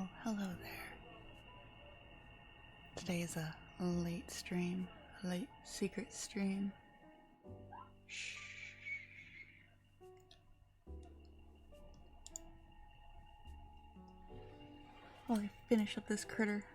Well, hello there. Today is a late stream, a late secret stream. Shh. While I finish up this critter.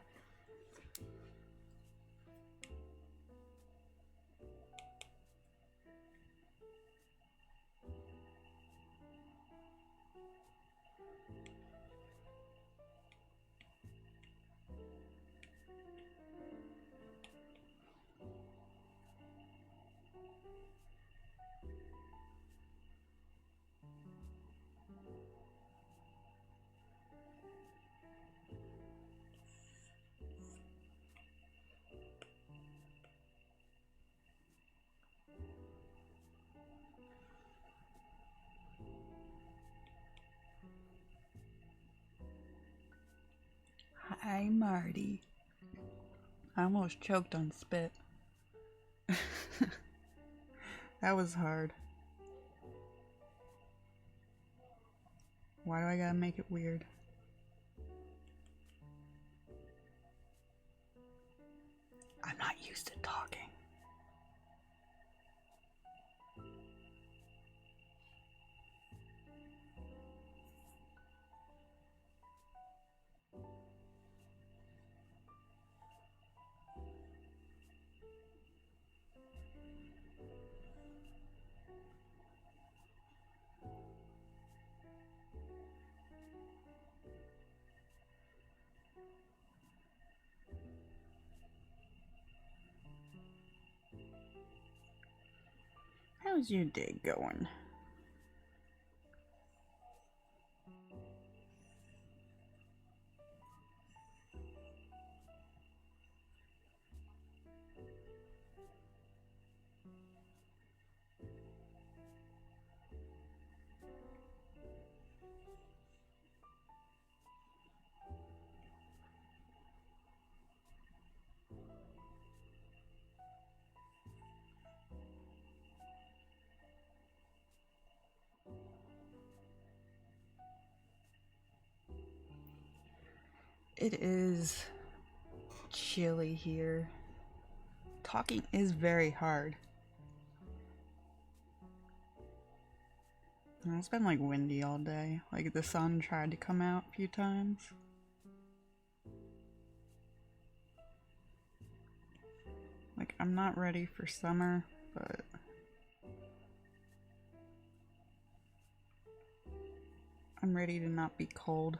Hi, Marty. I almost choked on spit. That was hard. Why do I gotta make it weird? I'm not used to talking. How's your day going? It is chilly here. Talking is very hard. And it's been like windy all day. Like the sun tried to come out a few times. Like I'm not ready for summer, but I'm ready to not be cold.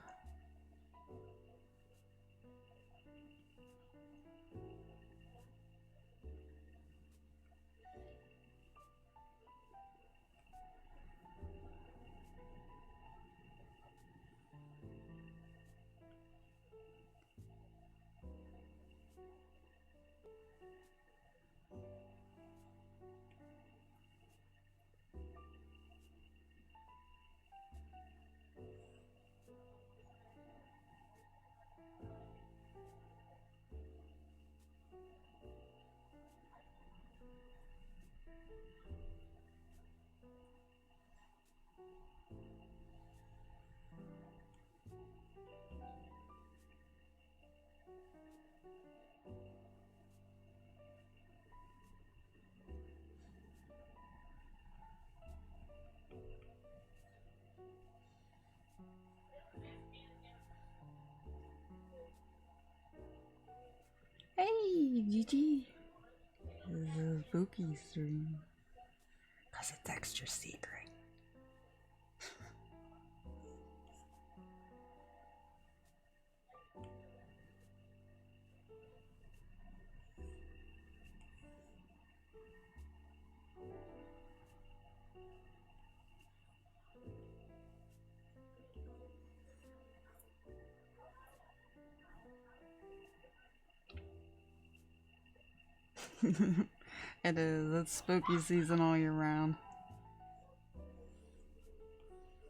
Hey, Gigi. This is a spooky stream. Cause it's extra secret. It is. It's spooky season all year round.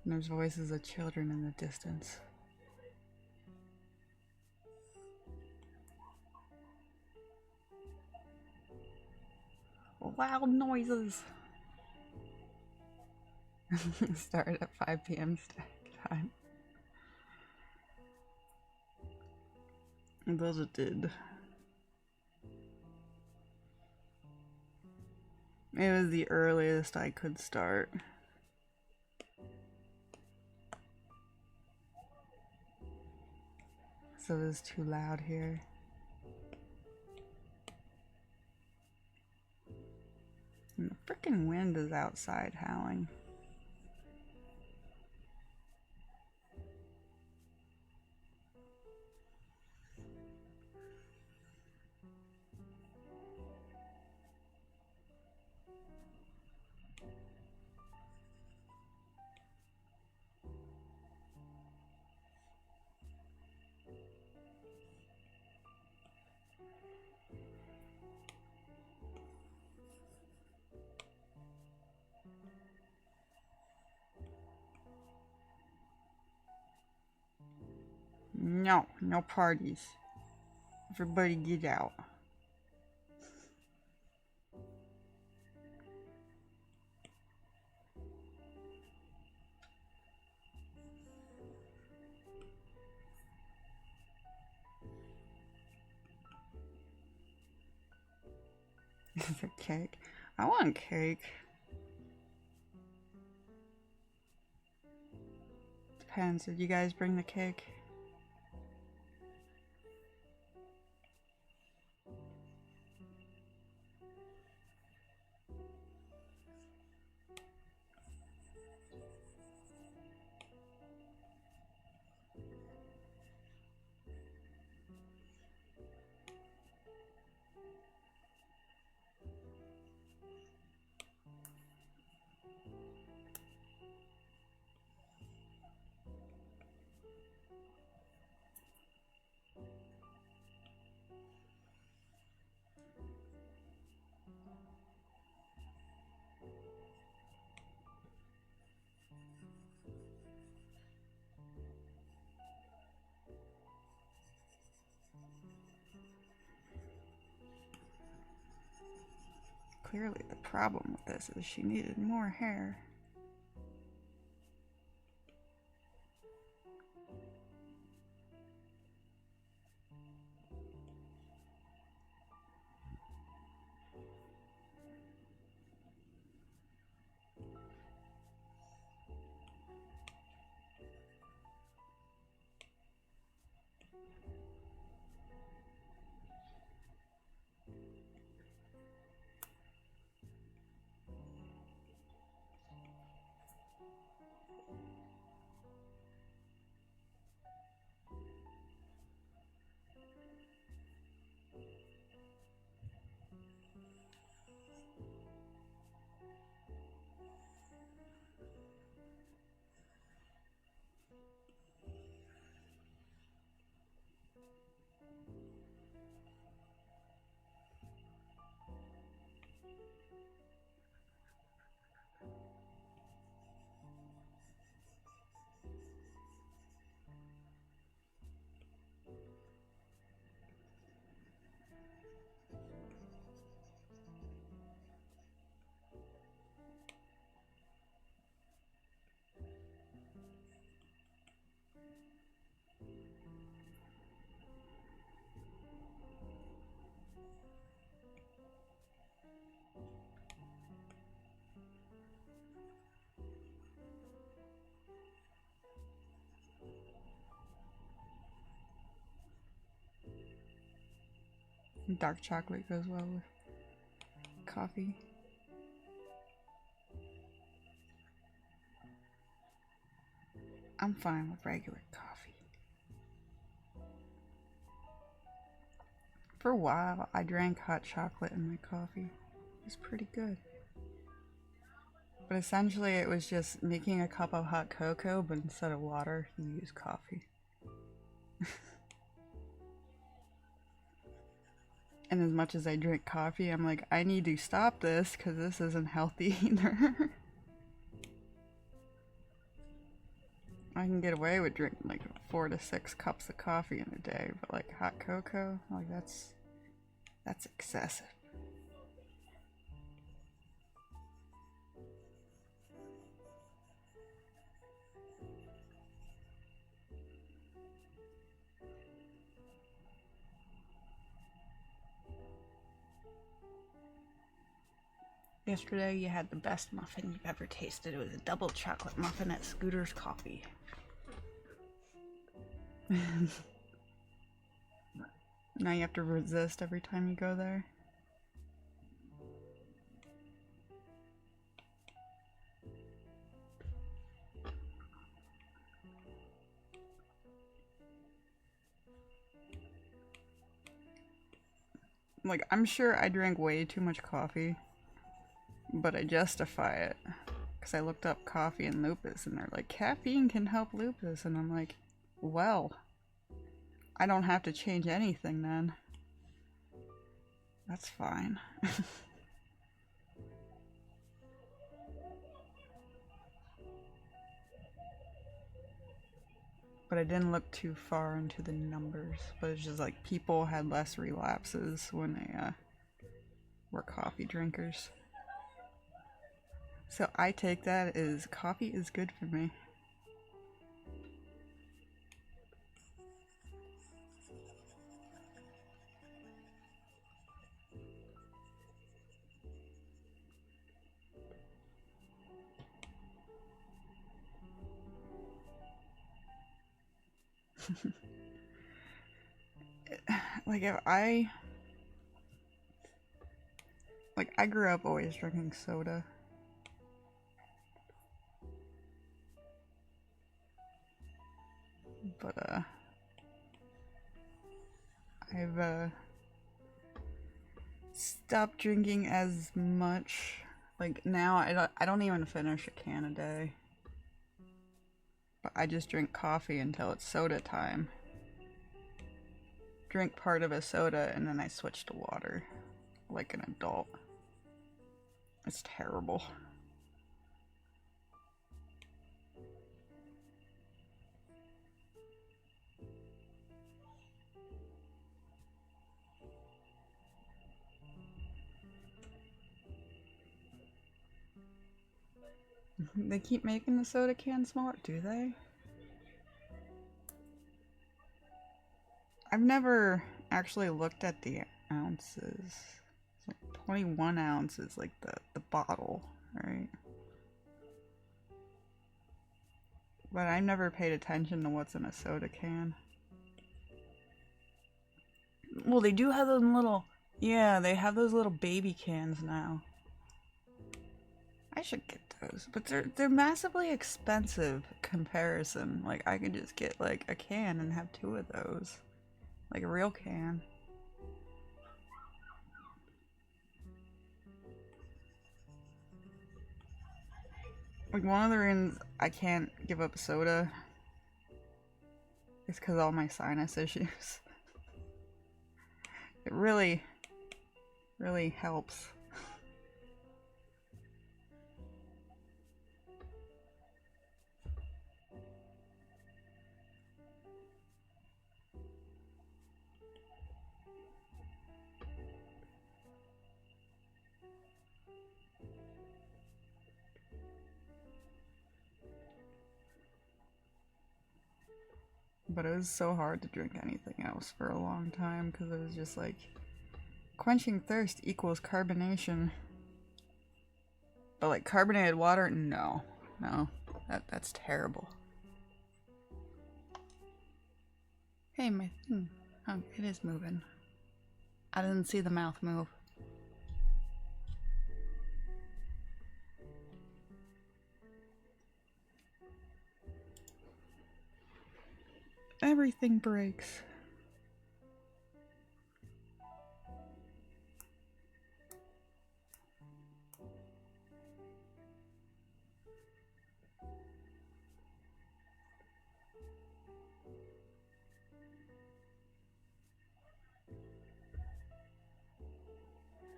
And there's voices of children in the distance. Loud noises. Started at 5 p.m. stack time. Those it did. It was the earliest I could start. So it was too loud here. And the frickin' wind is outside howling. No, no parties. Everybody get out. Is it cake? I want cake. Depends. Did you guys bring the cake? Clearly the problem with this is she needed more hair. Dark chocolate goes well with coffee. I'm fine with regular coffee. For a while, I drank hot chocolate in my coffee. It was pretty good. But essentially, it was just making a cup of hot cocoa, but instead of water, you use coffee. And as much as I drink coffee, I'm like, I need to stop this because this isn't healthy either. I can get away with drinking like 4 to 6 cups of coffee in a day, but like hot cocoa, like that's excessive. Yesterday you had the best muffin you've ever tasted. It was a double chocolate muffin at Scooter's Coffee. Now you have to resist every time you go there. Like, I'm sure I drank way too much coffee, but I justify it because I looked up coffee and lupus and they're like, caffeine can help lupus, and I'm like, well, I don't have to change anything then. That's fine. But I didn't look too far into the numbers, but it's just like people had less relapses when they were coffee drinkers. So I take that as coffee is good for me. Like if I grew up always drinking soda. But I've stopped drinking as much. Like now I don't even finish a can a day. But I just drink coffee until it's soda time. Drink part of a soda and then I switch to water like an adult. It's terrible. They keep making the soda can smaller, do they? I've never actually looked at the ounces. It's like 21 ounces, like the bottle, right? But I've never paid attention to what's in a soda can. Well, they do have those little, yeah, they have those little baby cans now. I should get those, but they're massively expensive comparison. Like I could just get like a can and have 2 of those. Like a real can. Like one of the reasons I can't give up soda is because of all my sinus issues. It really helps. But it was so hard to drink anything else for a long time because it was just like quenching thirst equals carbonation. But like carbonated water, no. That's terrible. Hey, my thing. Oh, it is moving. I didn't see the mouth move. Everything breaks.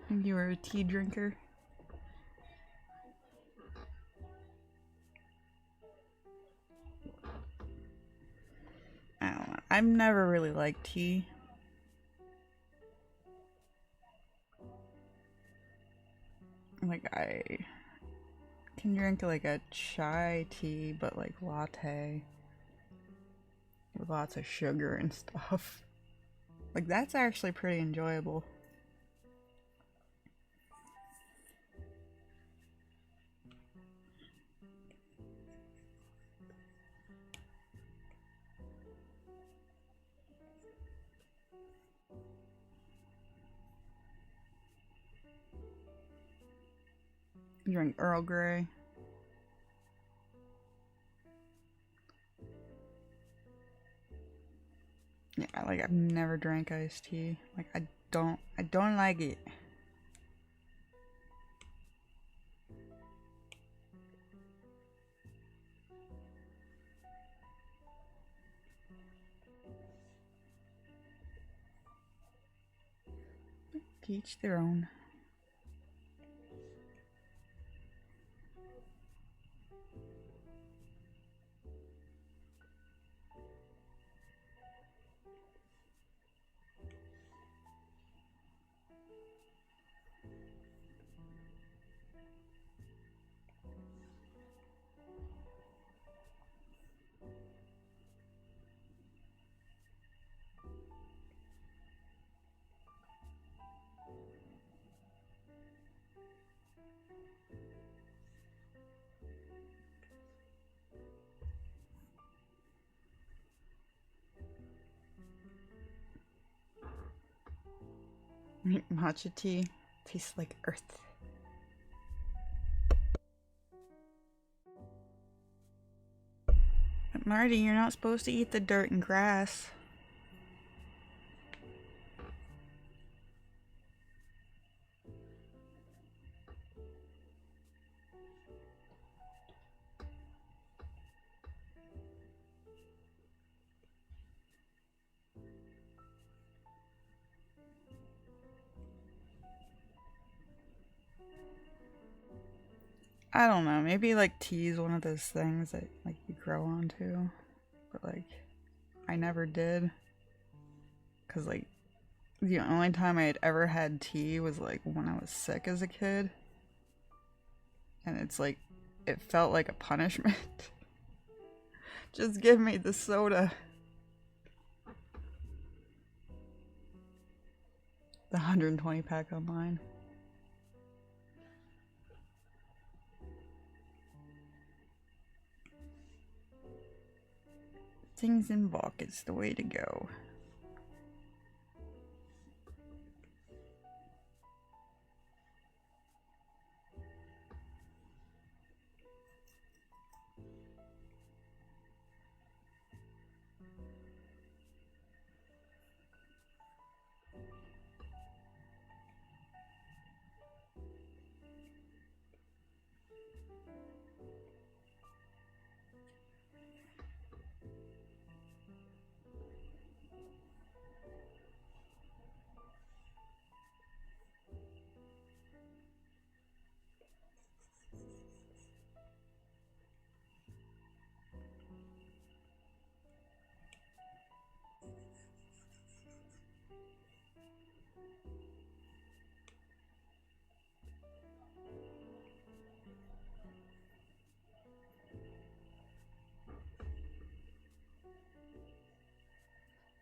You were a tea drinker? I don't know. I've never really liked tea. Like I can drink like a chai tea, but like latte with lots of sugar and stuff. Like that's actually pretty enjoyable. Drink Earl Grey. Yeah, like I've never drank iced tea. Like I don't like it. To each their own. Matcha tea tastes like earth. But Marty, you're not supposed to eat the dirt and grass. I don't know, maybe like tea is one of those things that like you grow onto, but like I never did, cause like the only time I had ever had tea was like when I was sick as a kid, and it's like it felt like a punishment. Just give me the soda. The 120 pack online. Things in bulk is the way to go.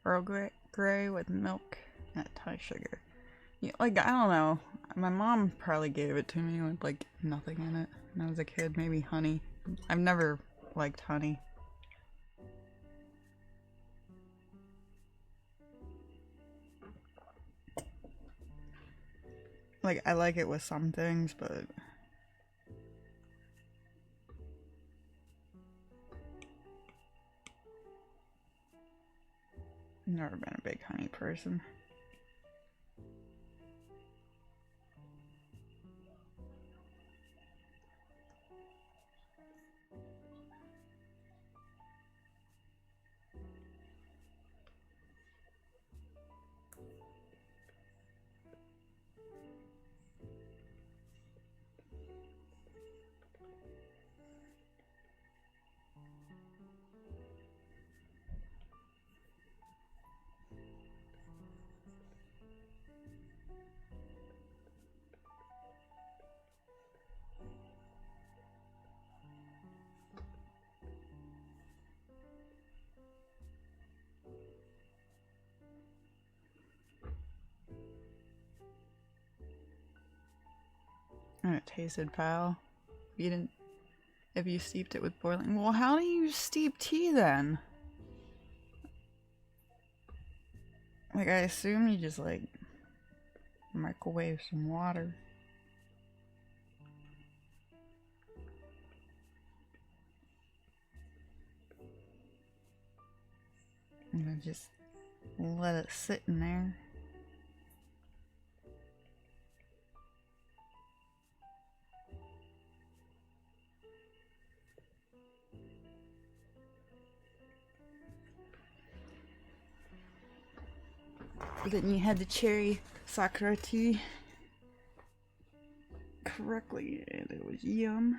Earl Grey with milk and a ton of sugar. Yeah, like, I don't know. My mom probably gave it to me with like nothing in it when I was a kid. Maybe honey. I've never liked honey. Like, I like it with some things, but never been a big honey person. And it tasted foul. You didn't. If you steeped it with boiling. Well, how do you steep tea then? Like, I assume you just like microwave some water. And then just let it sit in there. Then you had the cherry sakura tea correctly, and it was yum.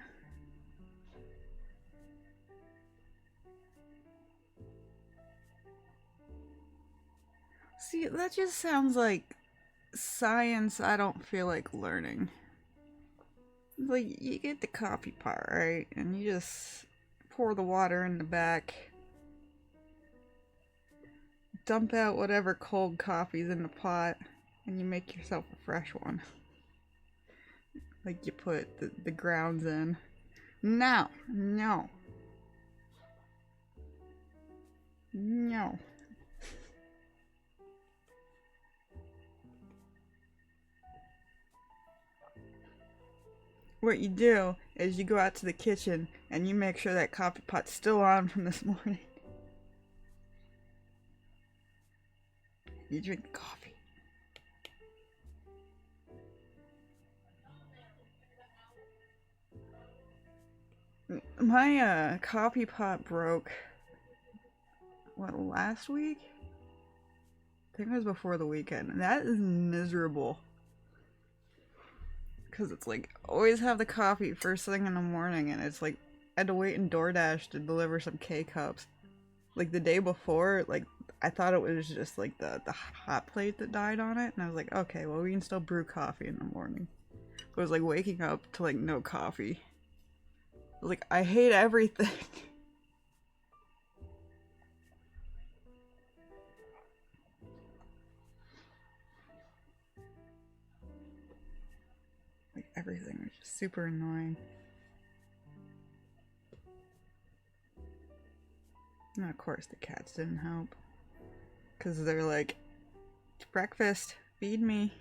See, that just sounds like science I don't feel like learning. Like, you get the coffee pot, right? And you just pour the water in the back. Dump out whatever cold coffee's in the pot, and you make yourself a fresh one. Like, you put the grounds in. No. No. No. What you do is you go out to the kitchen and you make sure that coffee pot's still on from this morning. You drink the coffee. My coffee pot broke, what, last week? I think it was before the weekend. And that is miserable. Because it's like, always have the coffee first thing in the morning, and it's like, I had to wait in DoorDash to deliver some K-cups. Like the day before, like, I thought it was just like the hot plate that died on it, and I was like, okay, well, we can still brew coffee in the morning. It was like waking up to like no coffee. I was like, I hate everything. Like, everything was just super annoying. And of course the cats didn't help. Because they're like, it's breakfast, feed me.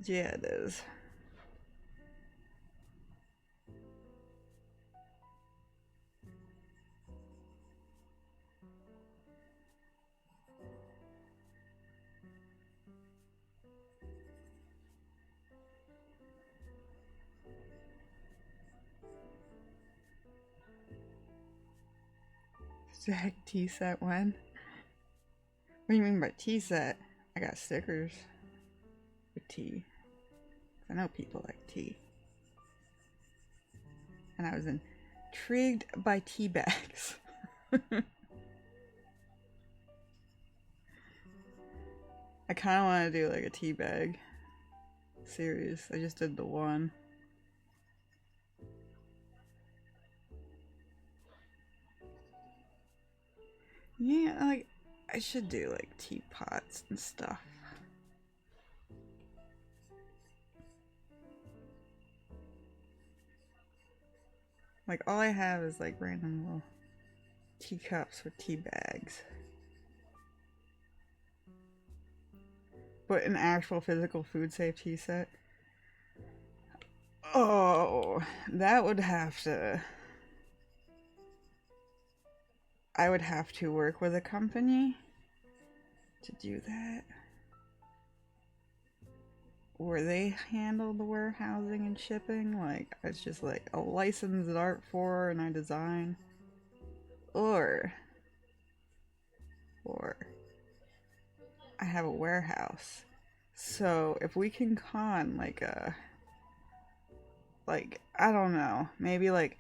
Yeah, it is. Zach tea set when? What do you mean by tea set? I got stickers with tea. I know people like tea. And I was intrigued by tea bags. I kind of want to do like a tea bag series. I just did the one. Yeah, like, I should do like teapots and stuff. Like, all I have is like random little teacups with tea bags. But an actual physical food safe tea set? Oh, that would have to... I would have to work with a company to do that. Where they handle the warehousing and shipping. Like, it's just like a licensed art for and I design. Or I have a warehouse. So if we can con like I don't know, maybe like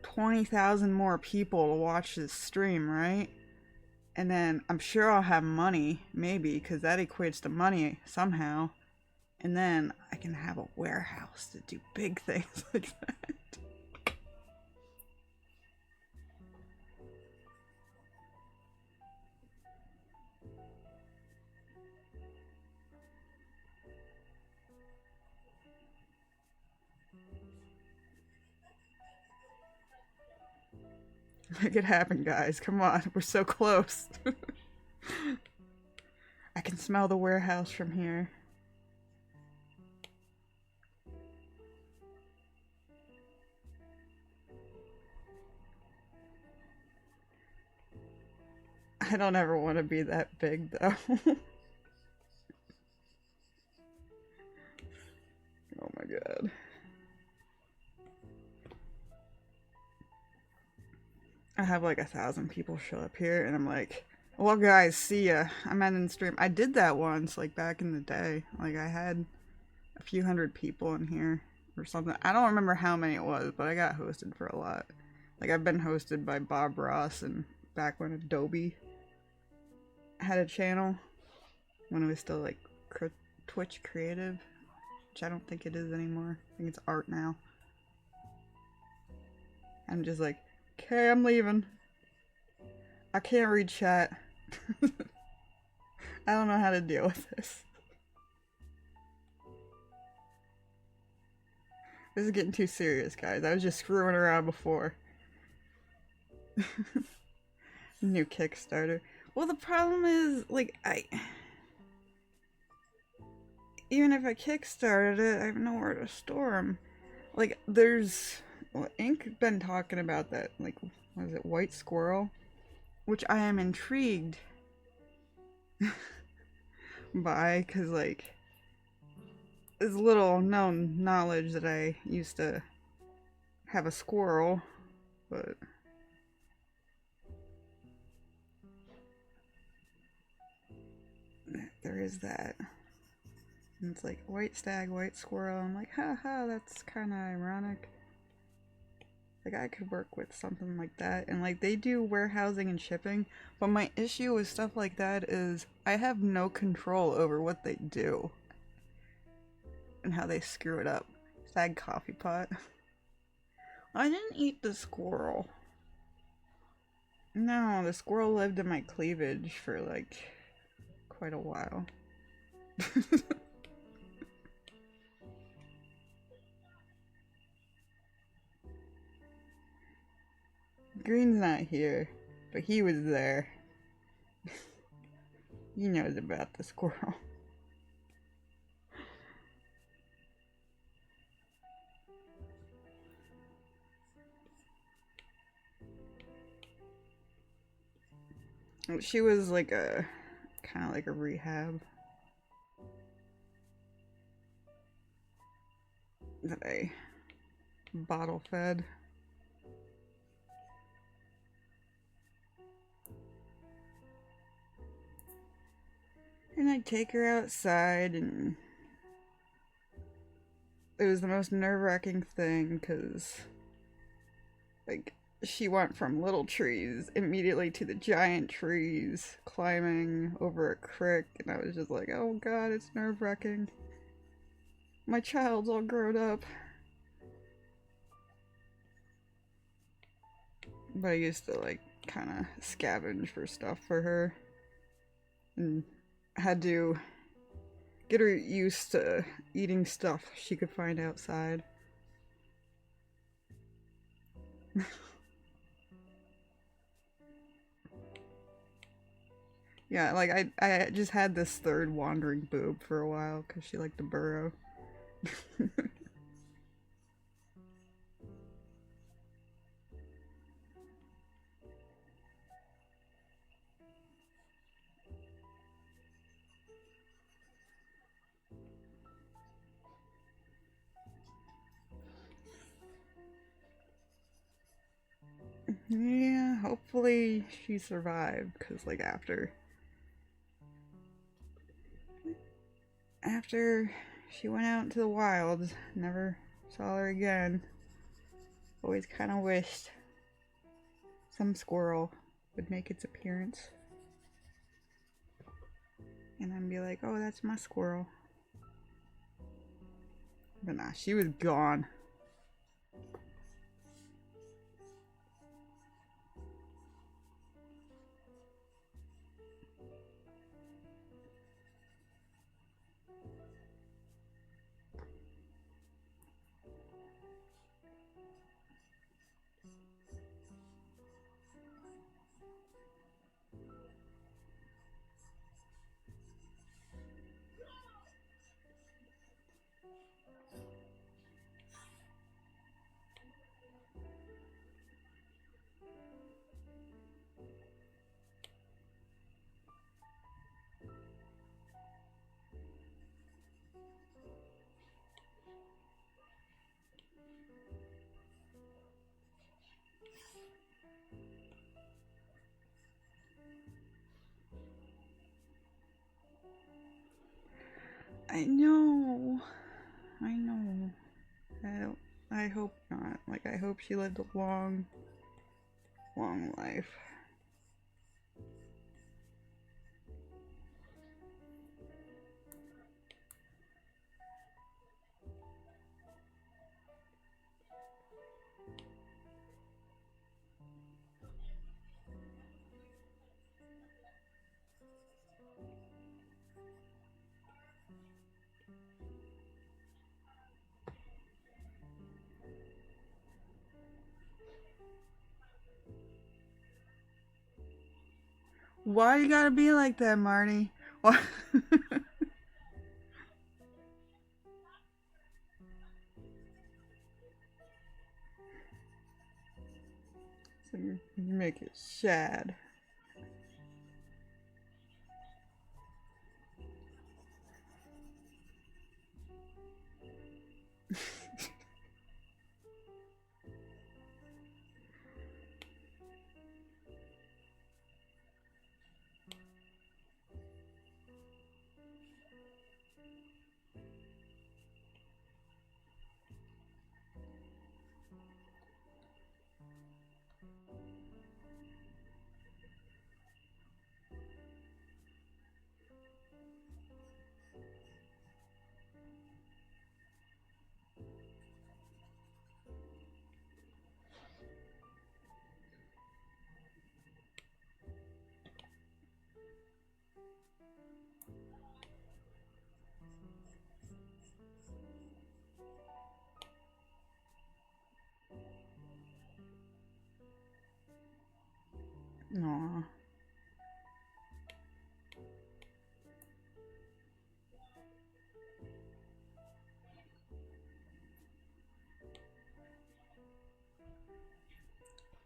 20,000 more people to watch this stream, right? And then I'm sure I'll have money, maybe, because that equates to money somehow. And then I can have a warehouse to do big things like that. Make it happen, guys. Come on, we're so close. I can smell the warehouse from here. I don't ever want to be that big though. Oh my god. I have like 1,000 people show up here and I'm like, well guys, see ya. I'm ending the stream. I did that once, like back in the day. Like I had a few hundred people in here or something. I don't remember how many it was, but I got hosted for a lot. Like I've been hosted by Bob Ross and back when Adobe had a channel. When it was still like Twitch Creative. Which I don't think it is anymore. I think it's art now. I'm just like, okay, I'm leaving. I can't read chat. I don't know how to deal with this. This is getting too serious, guys. I was just screwing around before. New Kickstarter. Well, the problem is, like, even if I kickstarted it, I have nowhere to store them. Like, there's... Well, Ink been talking about that, like, what is it, White Squirrel? Which I am intrigued by, because, like, there's little known knowledge that I used to have a squirrel, but... There is that. And it's like, white stag, white squirrel. I'm like, haha, that's kind of ironic. Like, I could work with something like that. And, like, they do warehousing and shipping. But my issue with stuff like that is I have no control over what they do. And how they screw it up. Stag coffee pot. I didn't eat the squirrel. No, the squirrel lived in my cleavage for, like, quite a while. Green's not here, but he was there. He knows about the squirrel. She was like a, kind of like a rehab that I bottle fed. And I'd take her outside, and it was the most nerve-wracking thing, because, like, she went from little trees immediately to the giant trees, climbing over a creek, and I was just like, oh god, it's nerve-wracking. My child's all grown up. But I used to, like, kind of scavenge for stuff for her. And had to get her used to eating stuff she could find outside. Yeah, like, I just had this third wandering boob for a while because she liked to burrow. Yeah, hopefully she survived, because, like, after she went out into the wild, never saw her again. Always kind of wished some squirrel would make its appearance. And I'd be like, oh, that's my squirrel. But nah, she was gone. I know. I know. I hope not. Like, I hope she lived a long, long life. Why you gotta be like that, Marty? What? So you make it sad. Aw.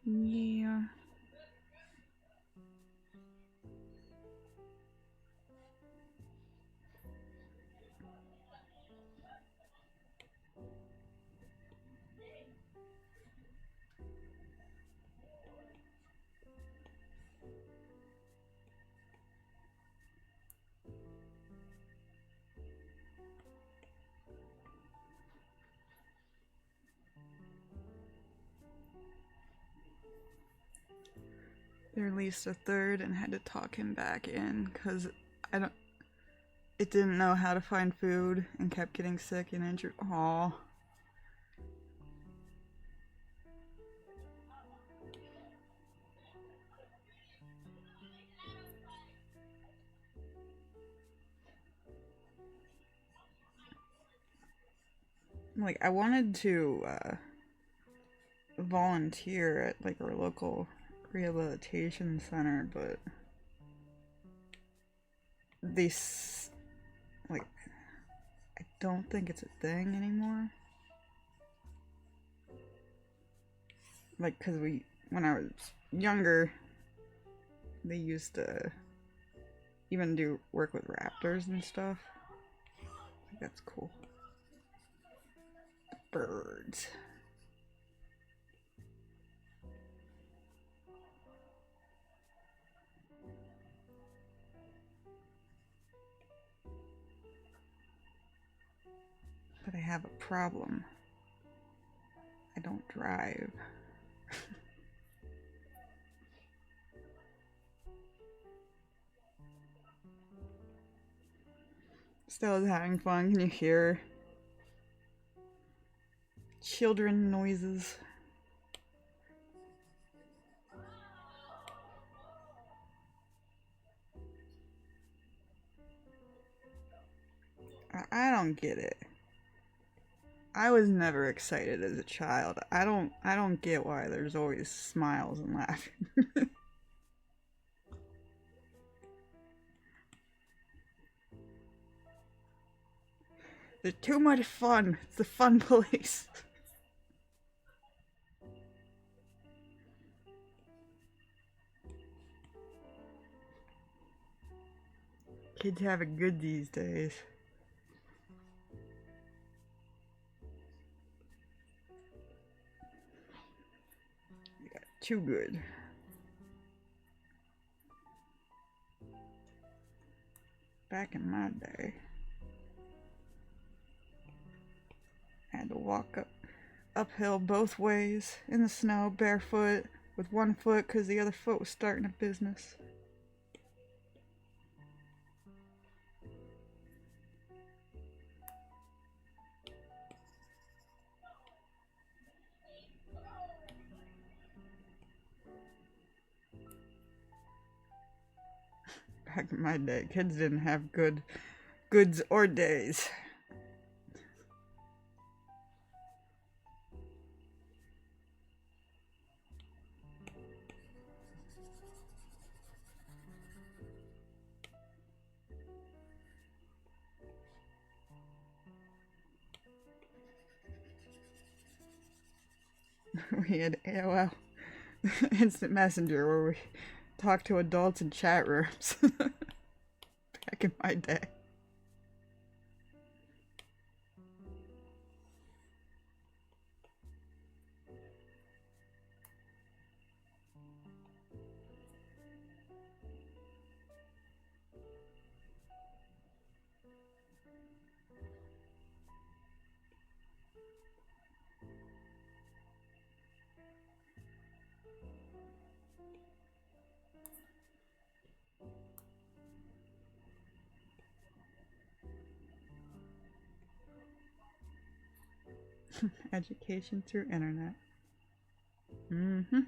Yeah. They released a third and had to talk him back in because it didn't know how to find food and kept getting sick and injured. Aw. Like, I wanted to volunteer at like our local rehabilitation center, but like, I don't think it's a thing anymore. Like, cause when I was younger, they used to even do work with raptors and stuff. I think that's cool. Birds. But I have a problem. I don't drive. Still having fun. Can you hear children noises? I don't get it. I was never excited as a child. I don't get why there's always smiles and laughing. There's too much fun. It's a fun place. Kids have it good these days. Yeah, too good. Back in my day. I had to walk uphill both ways in the snow, barefoot, with one foot because the other foot was starting a business. Back in my day, kids didn't have goods or days. We had AOL Instant Messenger where we talked to adults in chat rooms. Back in my day. Education through internet. Mm-hmm.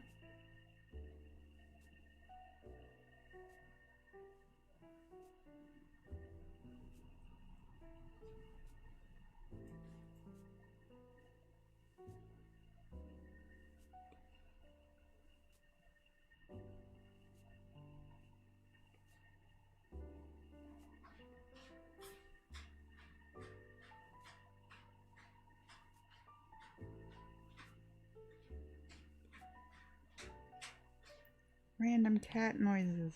Random cat noises.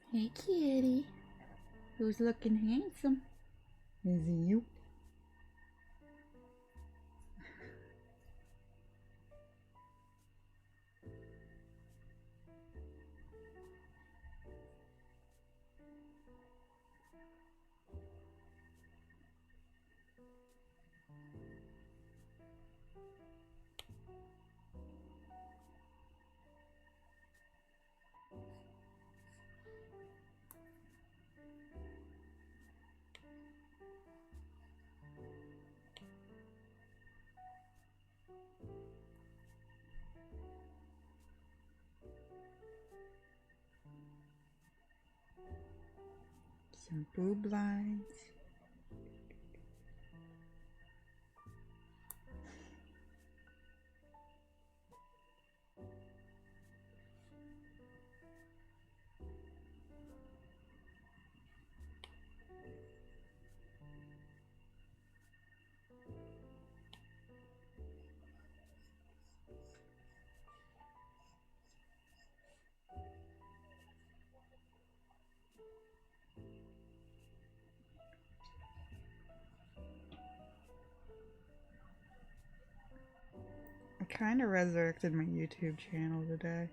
Hey kitty. Who's looking handsome? Is it you? Some boob lines. I kind of resurrected my YouTube channel today.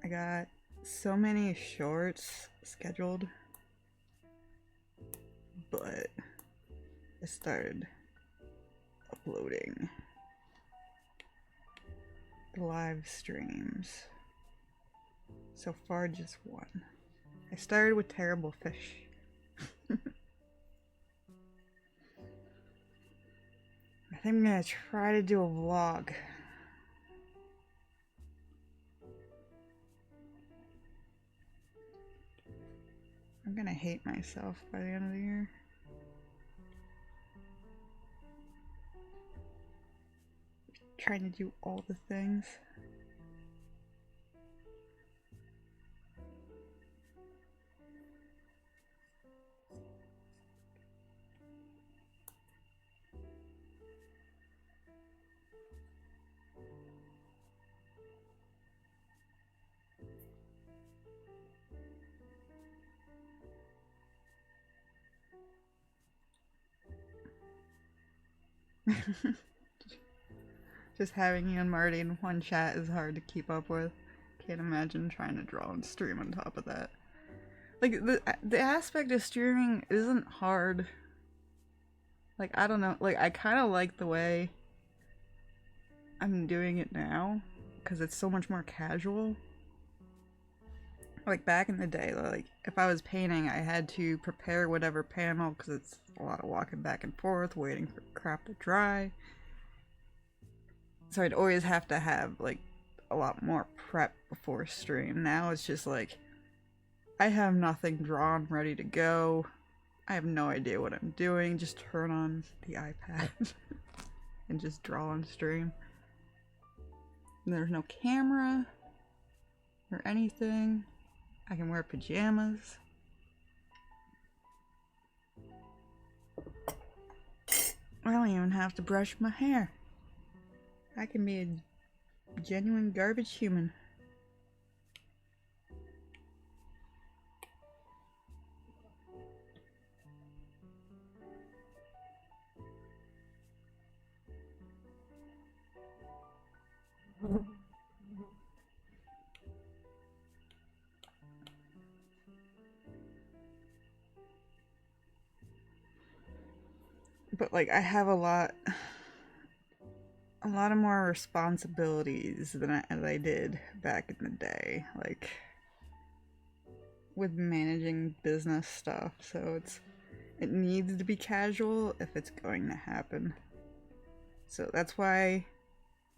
I got so many shorts scheduled, but I started uploading the live streams. So far, just one. I started with terrible fish. I think I'm gonna try to do a vlog. I'm gonna hate myself by the end of the year. Trying to do all the things. Just having you and Marty in one chat is hard to keep up with. Can't imagine trying to draw and stream on top of that. Like, the aspect of streaming isn't hard. Like, I don't know. Like, I kind of like the way I'm doing it now, because it's so much more casual. Like, back in the day, like, if I was painting, I had to prepare whatever panel, because it's a lot of walking back and forth, waiting for crap to dry. So I'd always have to have, like, a lot more prep before stream. Now it's just like, I have nothing drawn, ready to go. I have no idea what I'm doing. Just turn on the iPad and just draw on stream. And there's no camera or anything. I can wear pajamas. I don't even have to brush my hair. I can be a genuine garbage human. But like, I have a lot of more responsibilities than I did back in the day, like with managing business stuff. So it needs to be casual if it's going to happen. So that's why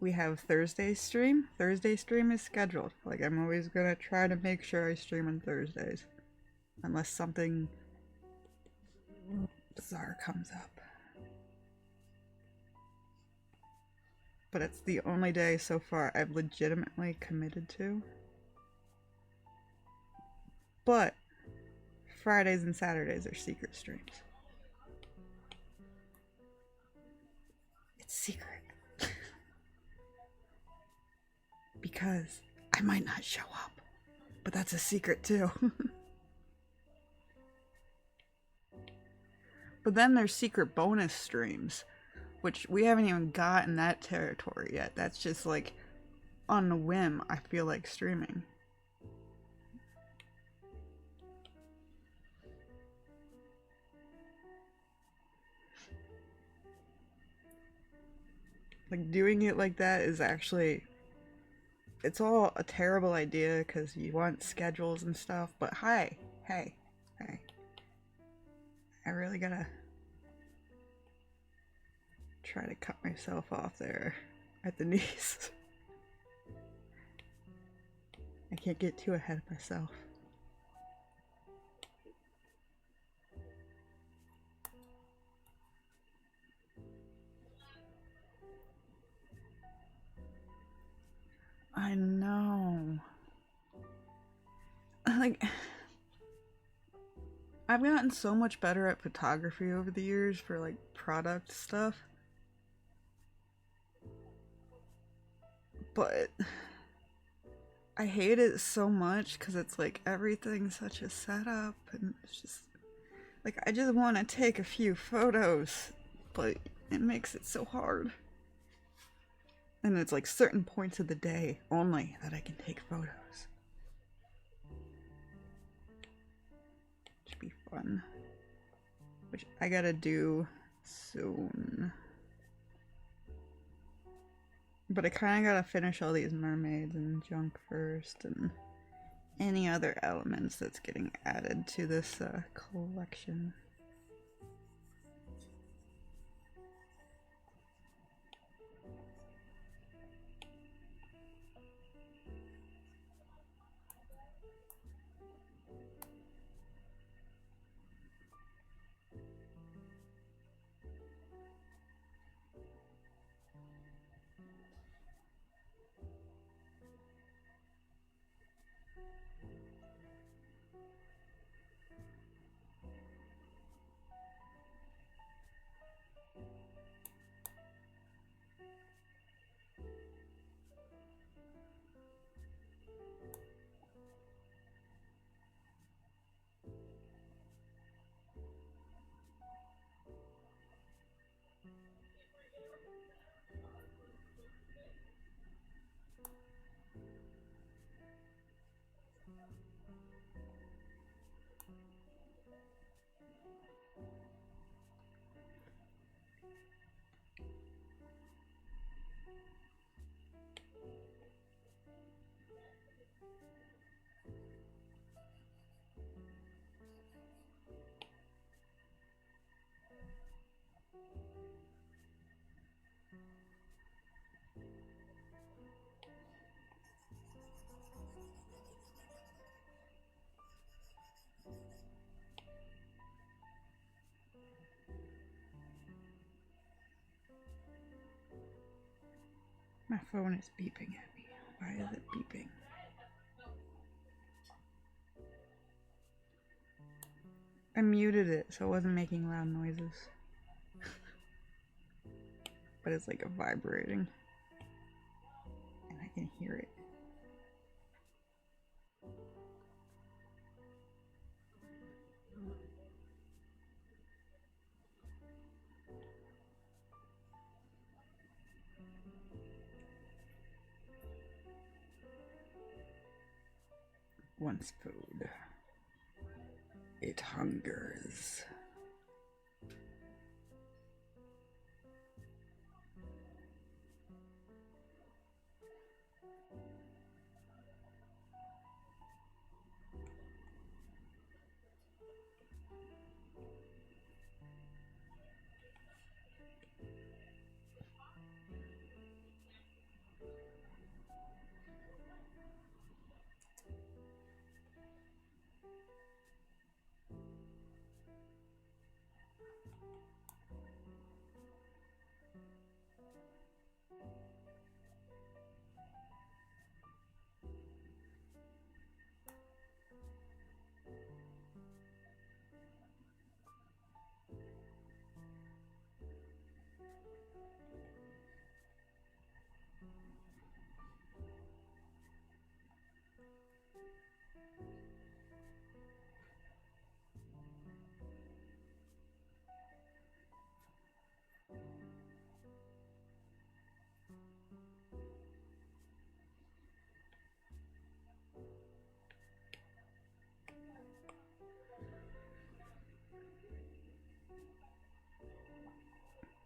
we have Thursday stream. Thursday stream is scheduled. Like, I'm always gonna try to make sure I stream on Thursdays, unless something bizarre comes up. But it's the only day so far I've legitimately committed to. But Fridays and Saturdays are secret streams. It's secret. Because I might not show up. But that's a secret too. But then there's secret bonus streams, which we haven't even gotten that territory yet. That's just like on a whim, I feel like streaming. Like, doing it like that is actually, it's all a terrible idea because you want schedules and stuff, but hey, I really gotta try to cut myself off there at the knees. I can't get too ahead of myself. I know. Like, I've gotten so much better at photography over the years for like product stuff. But I hate it so much because it's like everything's such a setup, and it's just like, I just want to take a few photos, but it makes it so hard. And it's like certain points of the day only that I can take photos. Should be fun. Which I gotta do soon. But I kinda gotta finish all these mermaids and junk first, and any other elements that's getting added to this collection. My phone is beeping at me. Why is it beeping? I muted it so it wasn't making loud noises. But it's like vibrating. And I can hear it. Wants food. It hungers.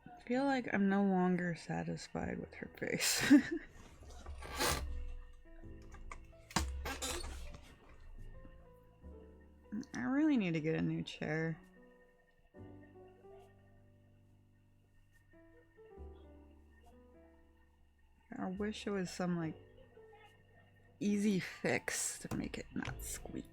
I feel like I'm no longer satisfied with her face. I really need to get a new chair. I wish it was some like easy fix to make it not squeak.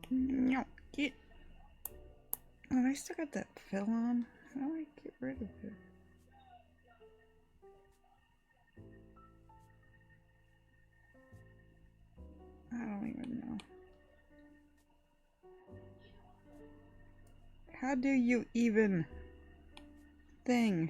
No, get. Oh, I still got that fill on. How do I get rid of it? I don't even know. How do you even thing?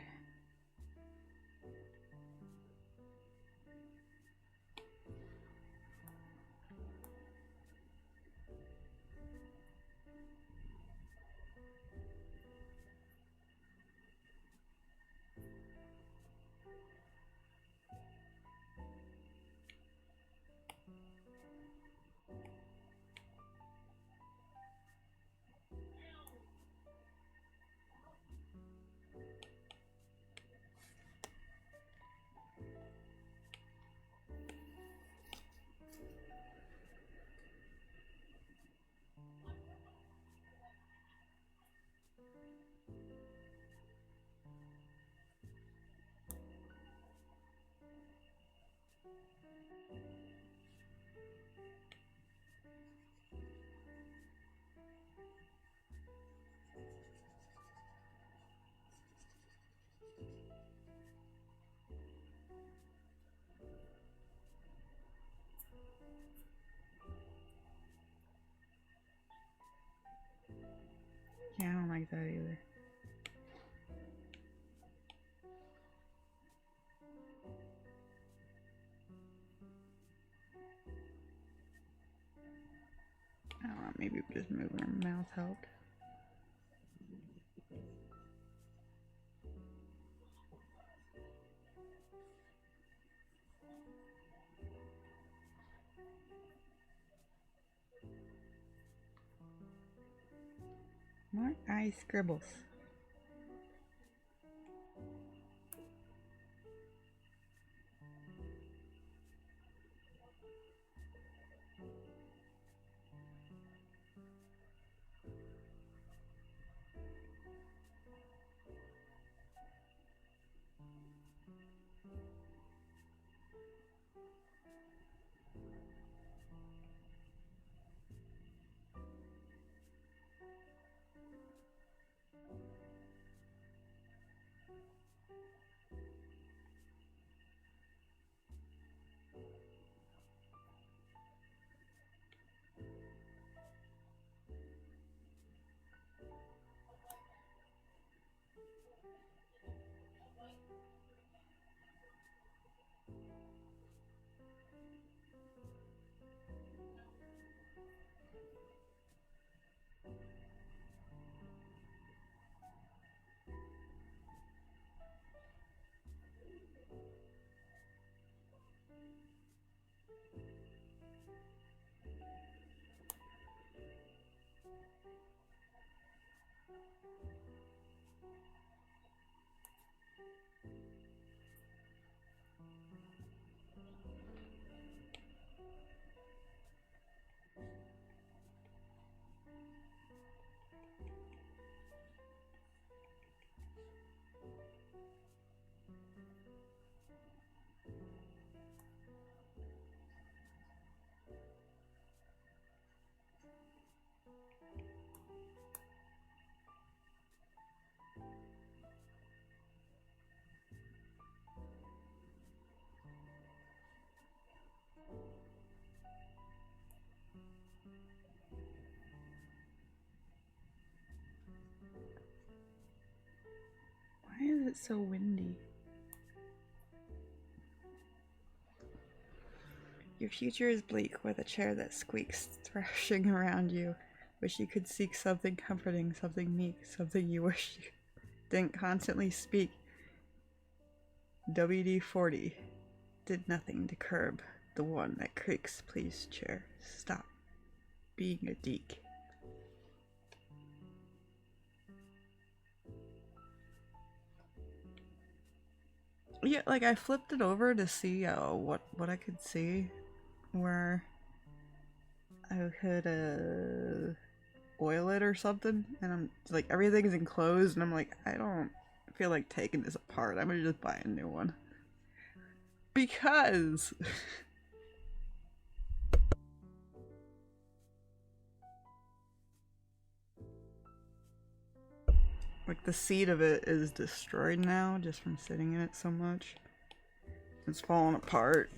Yeah, I don't like that either. I don't know, maybe just moving her mouth helped. More eye scribbles. Why is it so windy? Your future is bleak with a chair that squeaks, thrashing around you. Wish you could seek something comforting, something meek, something you wish you didn't constantly speak. WD-40 did nothing to curb the one that creaks. Please, chair, stop being a deek. Yeah, like I flipped it over to see what I could see, where I could oil it or something, and I'm like everything's enclosed, and I'm like I don't feel like taking this apart. I'm gonna just buy a new one because. Like the seat of it is destroyed now just from sitting in it so much. It's falling apart.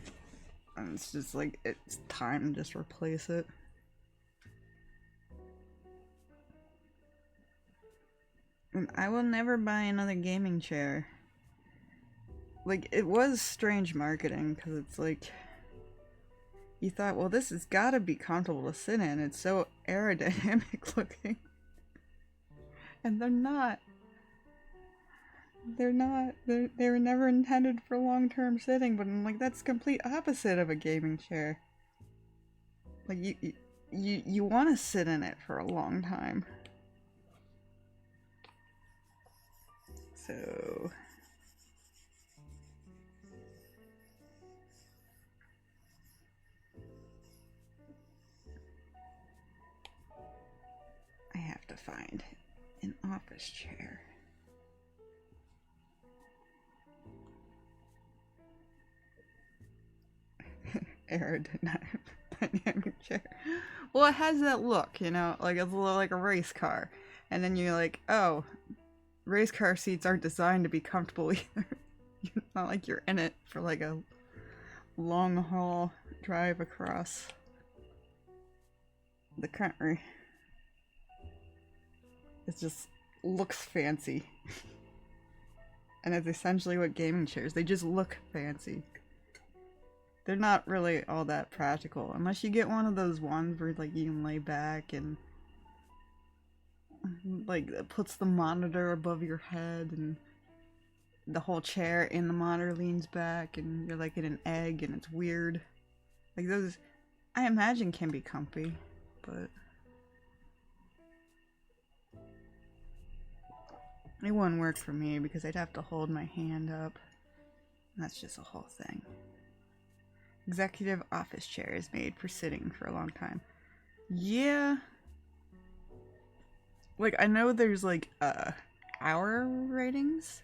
And it's just like, it's time to just replace it. And I will never buy another gaming chair. Like, it was strange marketing, because it's like, you thought, well, this has got to be comfortable to sit in. It's so aerodynamic looking. And they're not. They're not. They were never intended for long-term sitting, but I'm like, that's complete opposite of a gaming chair. Like, you want to sit in it for a long time. So... I have to find an office chair. Aerodynamic chair. Well, it has that look, you know, like it's a little like a race car. And then you're like, oh, race car seats aren't designed to be comfortable either. Not like you're in it for like a long haul drive across the country. It just looks fancy. And it's essentially what gaming chairs, they just look fancy. They're not really all that practical, unless you get one of those ones where like you can lay back and like it puts the monitor above your head and the whole chair in the monitor leans back and you're like in an egg and it's weird. Like those, I imagine can be comfy, but it wouldn't work for me because I'd have to hold my hand up. And that's just a whole thing. Executive office chair is made for sitting for a long time. Yeah. Like, I know there's like hour ratings.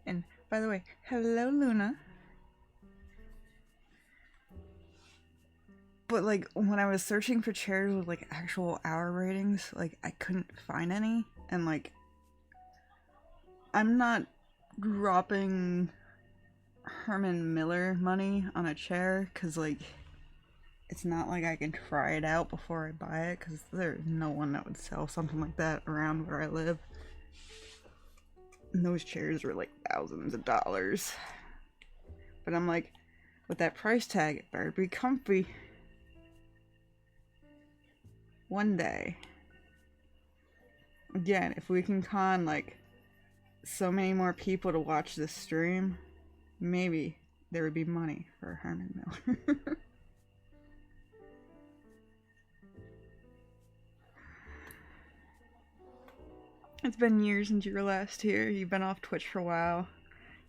And by the way, hello Luna. But like when I was searching for chairs with like actual hour ratings, like I couldn't find any. And like I'm not dropping Herman Miller money on a chair because like it's not like I can try it out before I buy it because there's no one that would sell something like that around where I live. And those chairs were like thousands of dollars. But I'm like, with that price tag, it better be comfy. One day. Again, if we can con like so many more people to watch this stream, maybe there would be money for Herman Miller. It's been years since you were last here. You've been off Twitch for a while.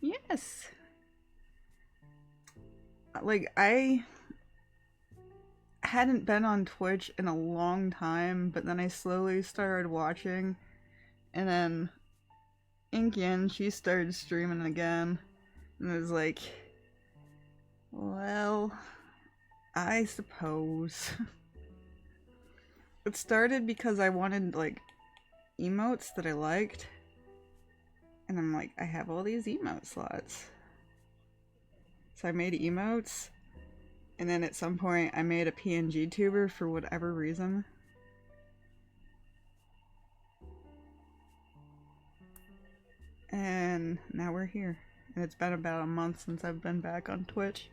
Yes. Like, I hadn't been on Twitch in a long time, but then I slowly started watching, and then Inkian, she started streaming again, and it was like, well, I suppose. It started because I wanted, like, emotes that I liked, and I'm like, I have all these emote slots. So I made emotes, and then at some point I made a PNG tuber for whatever reason. And now we're here. And it's been about a month since I've been back on Twitch.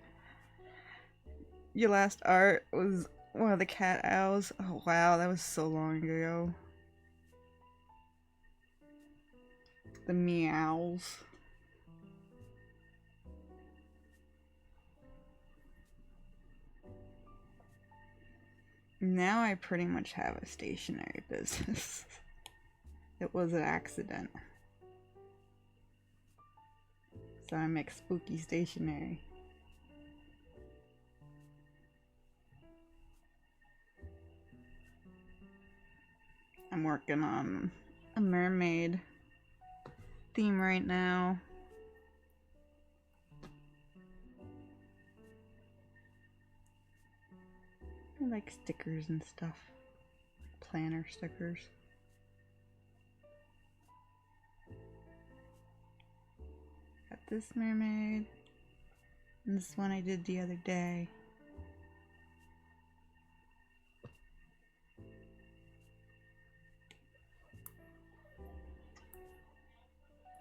Your last art was one of the cat owls. Oh wow, that was so long ago. The meows. Now I pretty much have a stationery business. It was an accident. So I make spooky stationery. I'm working on a mermaid theme right now. I like stickers and stuff. Planner stickers. Got this mermaid. And this one I did the other day.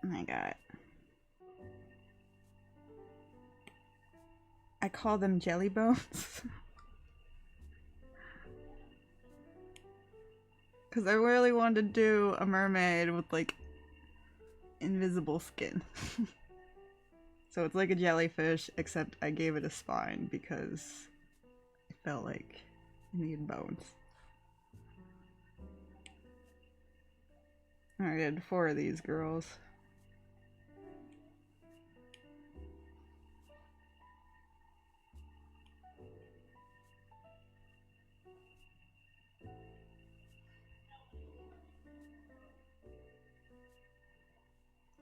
And I call them jelly bones. Because I really wanted to do a mermaid with like invisible skin. So it's like a jellyfish, except I gave it a spine because it felt like it needed bones. I did 4 of these girls.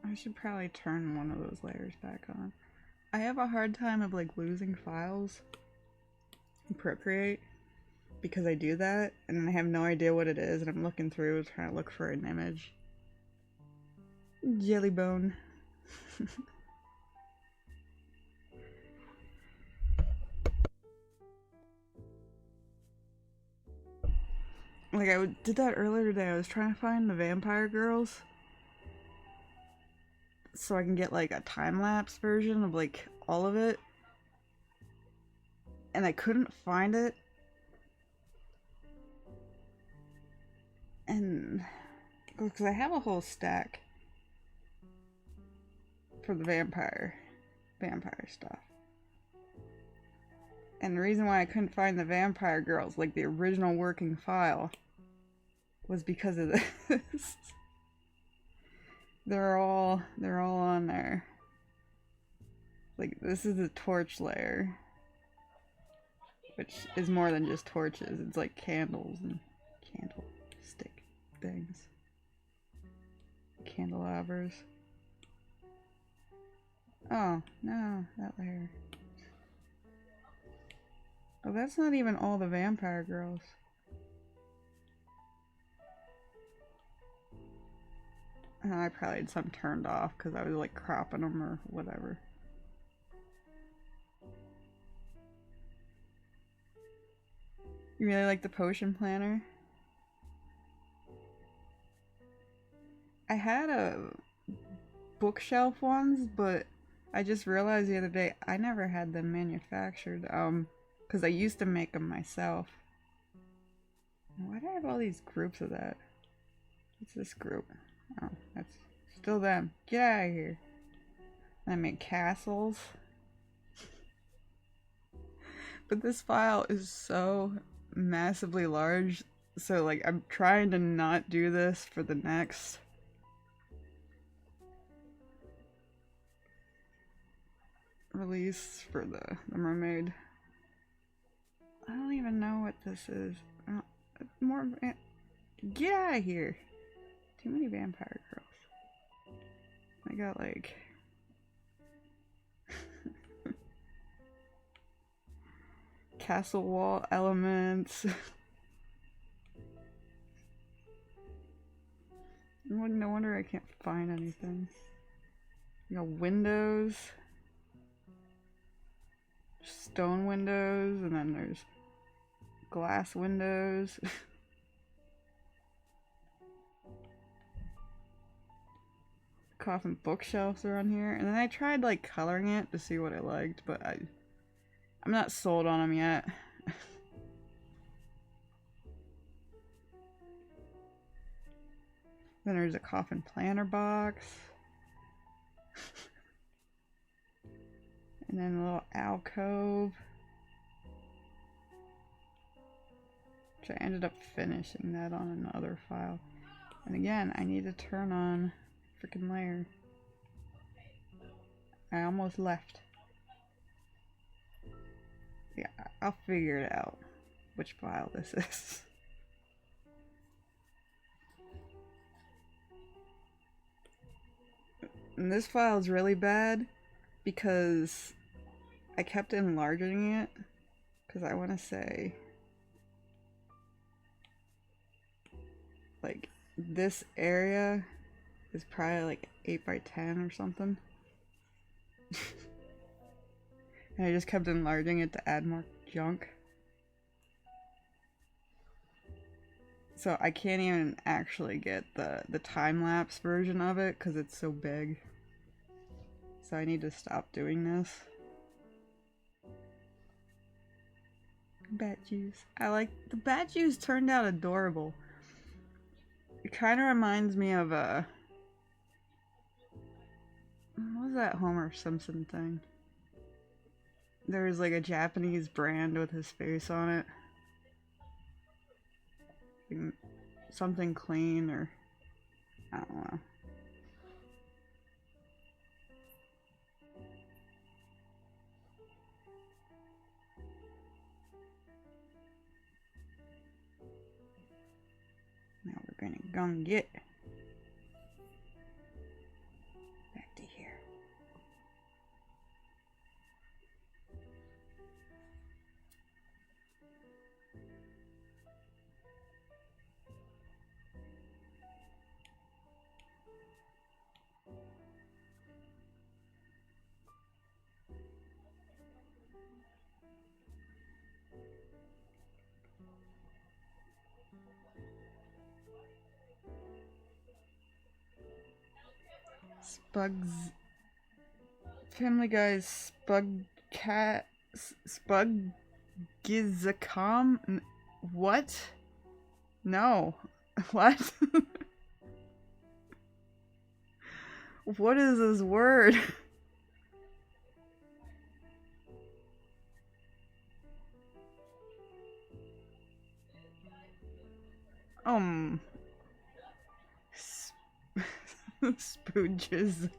I should probably turn one of those layers back on. I have a hard time of like losing files in Procreate because I do that and then I have no idea what it is and I'm looking through trying to look for an image. Jellybone. Like, did that earlier today. I was trying to find the vampire girls so I can get, like, a time-lapse version of, like, all of it. And I couldn't find it. And... because I have a whole stack for the vampire stuff. And the reason why I couldn't find the vampire girls, like the original working file, was because of this. They're all on there. Like, this is the torch layer, which is more than just torches. It's like candles and candlestick things. Candelabras. Oh, no, that layer. Oh, that's not even all the vampire girls. I probably had some turned off because I was like cropping them or whatever. You really like the potion planner? I had a bookshelf ones, but I just realized the other day I never had them manufactured. Because I used to make them myself. Why do I have all these groups of that? What's this group? Oh, that's still them. Get out of here. I make castles. But this file is so massively large, so like I'm trying to not do this for the next release for the mermaid. I don't even know what this is. More get out of here. Too many vampire girls. I got like castle wall elements. No wonder I can't find anything. You got windows. Stone windows, and then there's glass windows. Coffin bookshelves are on here, and then I tried like coloring it to see what I liked, but I'm not sold on them yet. Then there's a coffin planner box. And then a little alcove. Which I ended up finishing that on another file. And again, I need to turn on freaking layer. I almost left. Yeah, I'll figure it out which file this is. And this file is really bad because I kept enlarging it because I want to say like this area is probably like 8x10 or something. And I just kept enlarging it to add more junk. So I can't even actually get the time-lapse version of it because it's so big. So I need to stop doing this. Bat juice. I like the bat juice turned out adorable. It kind of reminds me of what was that Homer Simpson thing? There was like a Japanese brand with his face on it. Something clean, or I don't know. Now we're gonna go and get back to here. Spugs. Family Guy's Spugcat. Spugizzacom? What? No. What? What is this word? Spooges.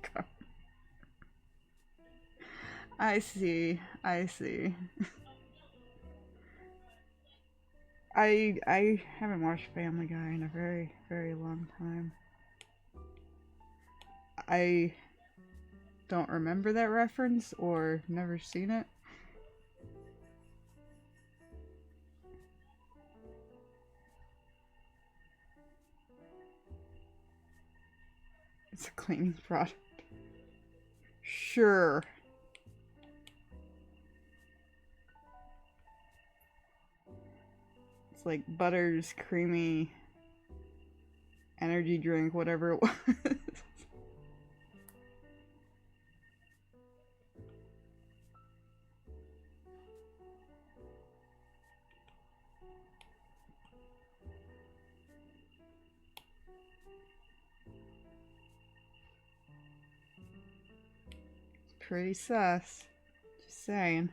I see. I see. I haven't watched Family Guy in a very, very long time. I don't remember that reference or never seen it. It's a cleaning product. Sure. It's like Butter's creamy energy drink, whatever it was. Pretty sus. Just saying.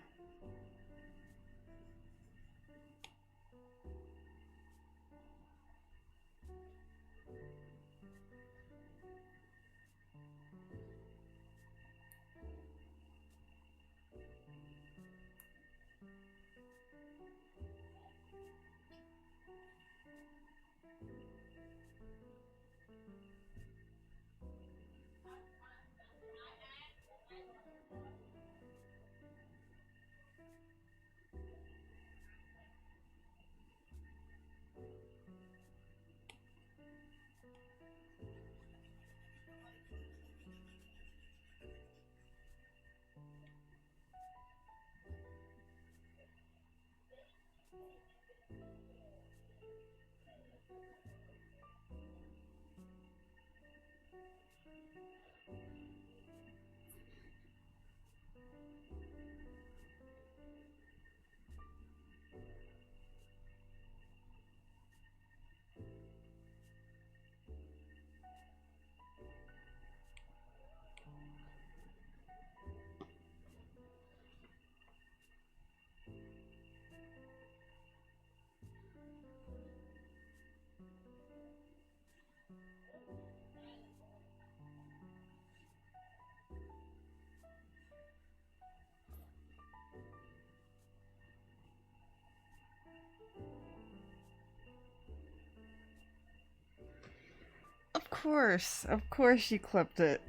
Of course she clipped it.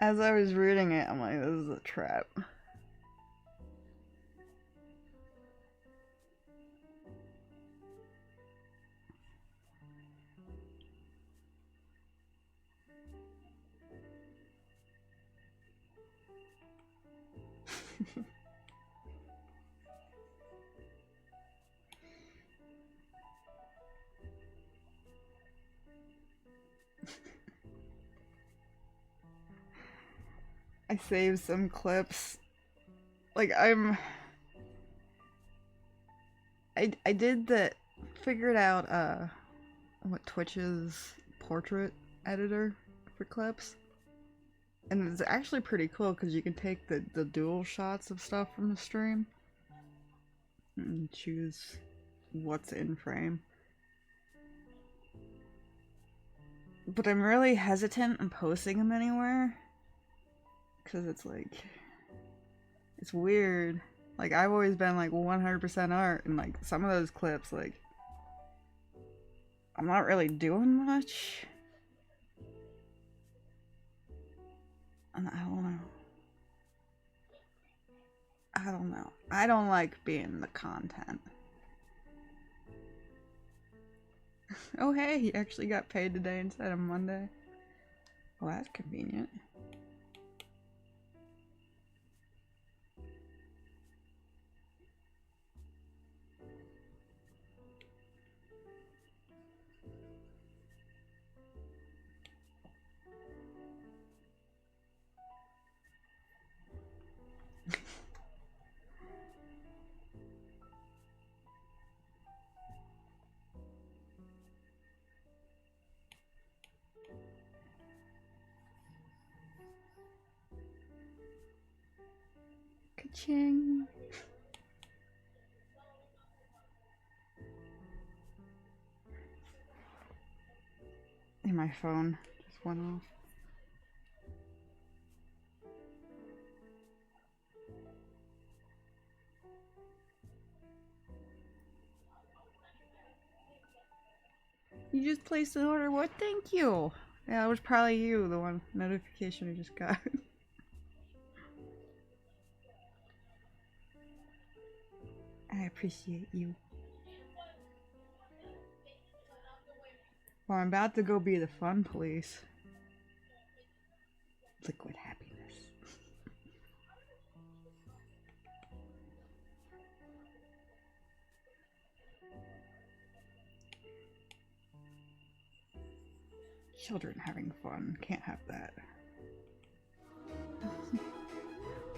As I was reading it, I'm like, this is a trap. I saved some clips. Like, I did that, figured out, what Twitch's portrait editor for clips. And it's actually pretty cool because you can take the dual shots of stuff from the stream and choose what's in frame. But I'm really hesitant on posting them anywhere because it's like, it's weird. Like, I've always been like 100% art, and like some of those clips, like, I'm not really doing much. And I don't know. I don't like being the content. Oh hey, he actually got paid today instead of Monday. Well, that's convenient. Ching. And my phone just went off. You just placed an order? What? Thank you. Yeah, it was probably you, the one notification I just got. I appreciate you. Well, I'm about to go be the fun police. Liquid happiness. Children having fun. Can't have that.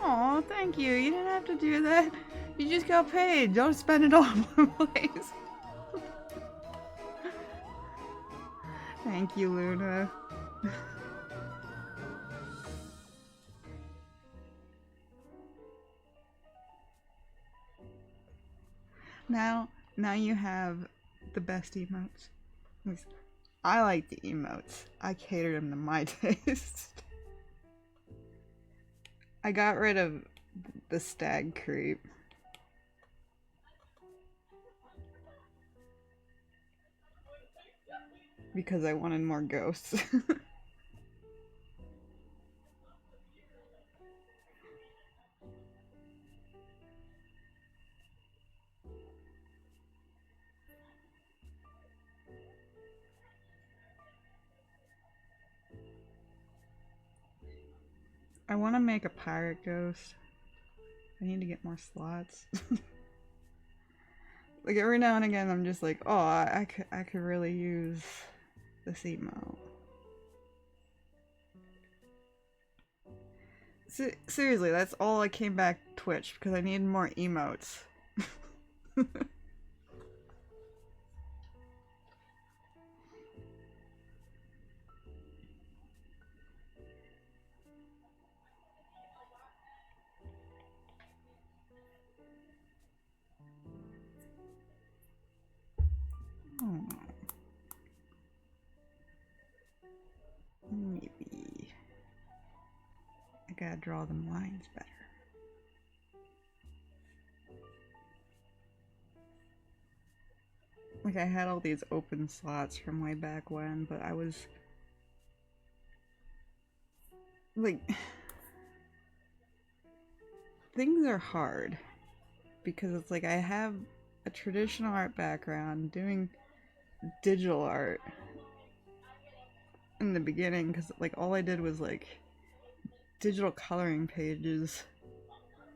Aw, thank you. You didn't have to do that. You just got paid. Don't spend it all in one place. Thank you, Luna. Now you have the best emotes. At least I like the emotes. I catered them to my taste. I got rid of the stag creep. Because I wanted more ghosts. I want to make a pirate ghost. I need to get more slots. Like every now and again I'm just like, oh, I could really use this emote. Seriously, that's all I came back to Twitch, because I need more emotes. Oh. Maybe I gotta draw them lines better. Like, I had all these open slots from way back when, but I was like, things are hard because it's like I have a traditional art background doing digital art in the beginning, because like all I did was like digital coloring pages,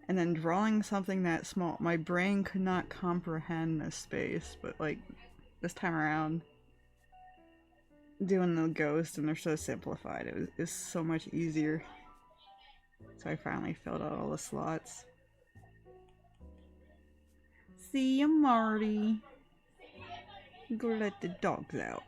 and then drawing something that small. My brain could not comprehend this space, but like this time around doing the ghosts, and they're so simplified, it was so much easier. So I finally filled out all the slots. See ya, Marty. Go let the dogs out.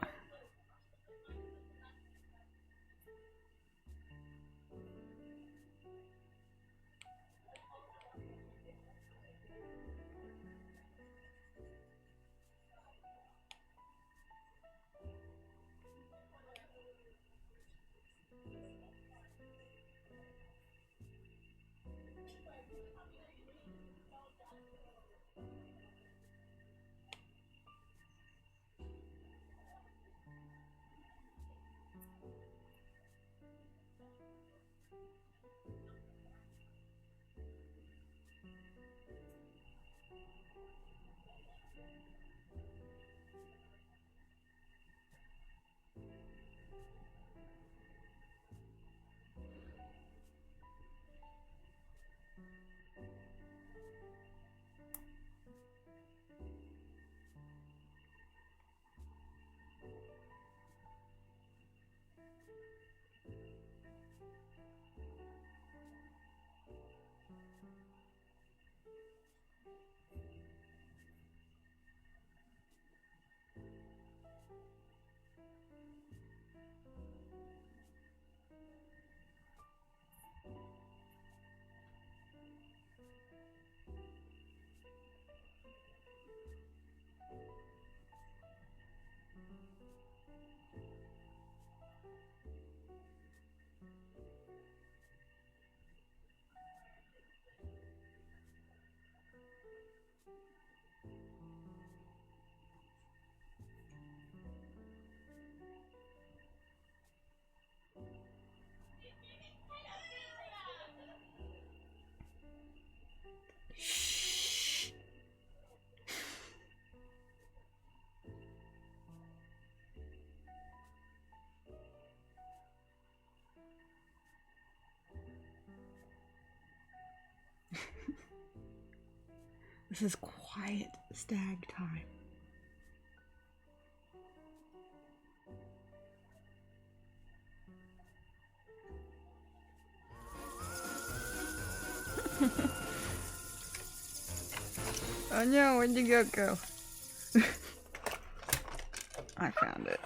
This is quiet stag time. Oh no, where'd the goat go? I found it.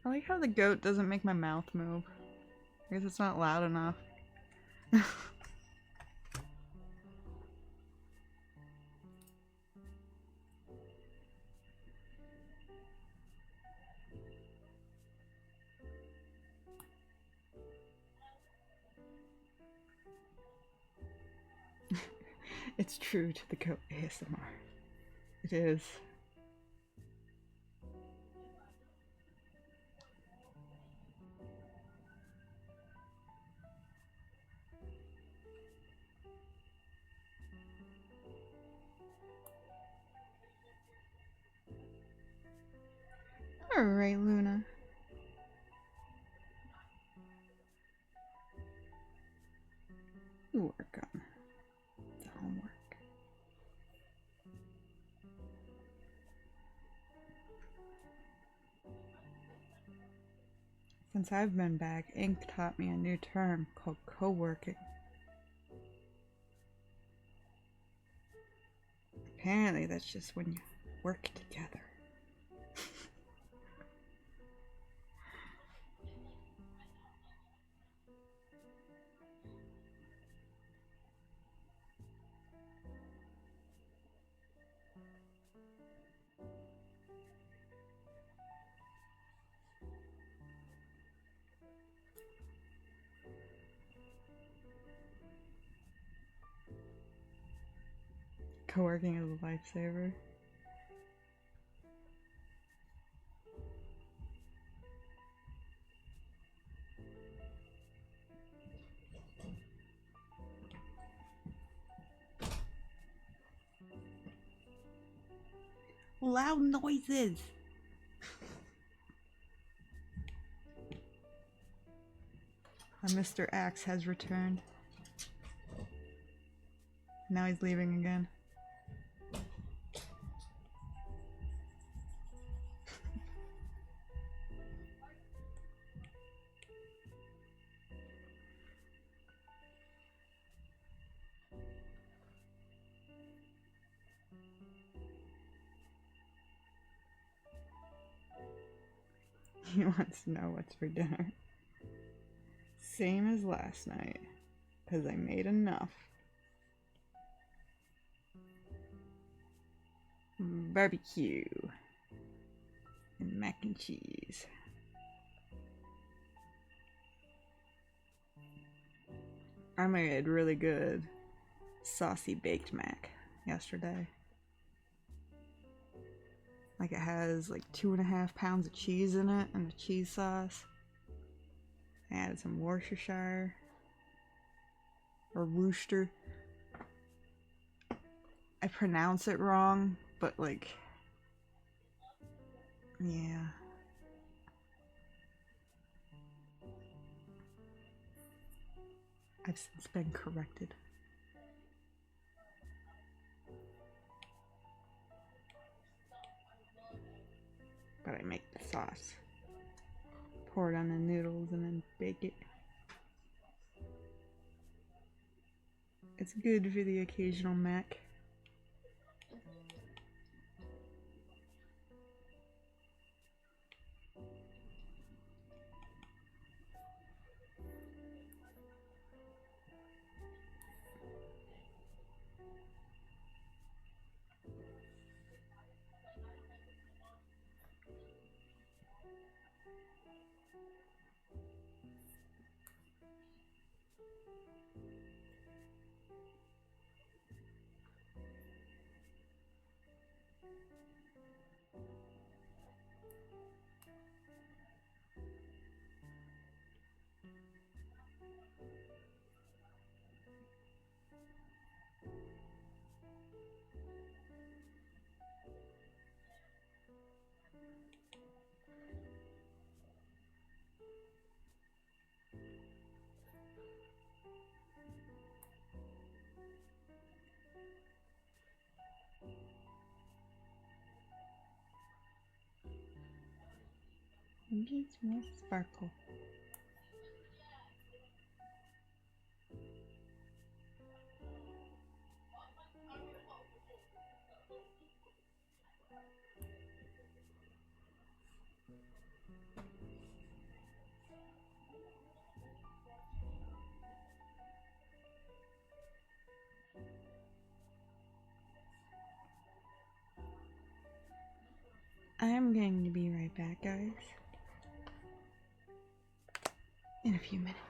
I like how the goat doesn't make my mouth move. I guess it's not loud enough. It's true to the goat ASMR. It is. Alright, Luna. Work on the homework. Since I've been back, Ink taught me a new term called co-working. Apparently that's just when you work together. Co-working is a lifesaver. Loud noises! Mr. Axe has returned. Now he's leaving again. He wants to know what's for dinner. Same as last night, because I made enough. Barbecue and mac and cheese. I made really good saucy baked mac yesterday. Like it has like 2.5 pounds of cheese in it and the cheese sauce. I added some Worcestershire or Worcester. I pronounce it wrong, but like, yeah. I've since been corrected. But I make the sauce. Pour it on the noodles and then bake it. It's good for the occasional mac. Needs more sparkle. I'm going to be right back, guys. In a few minutes.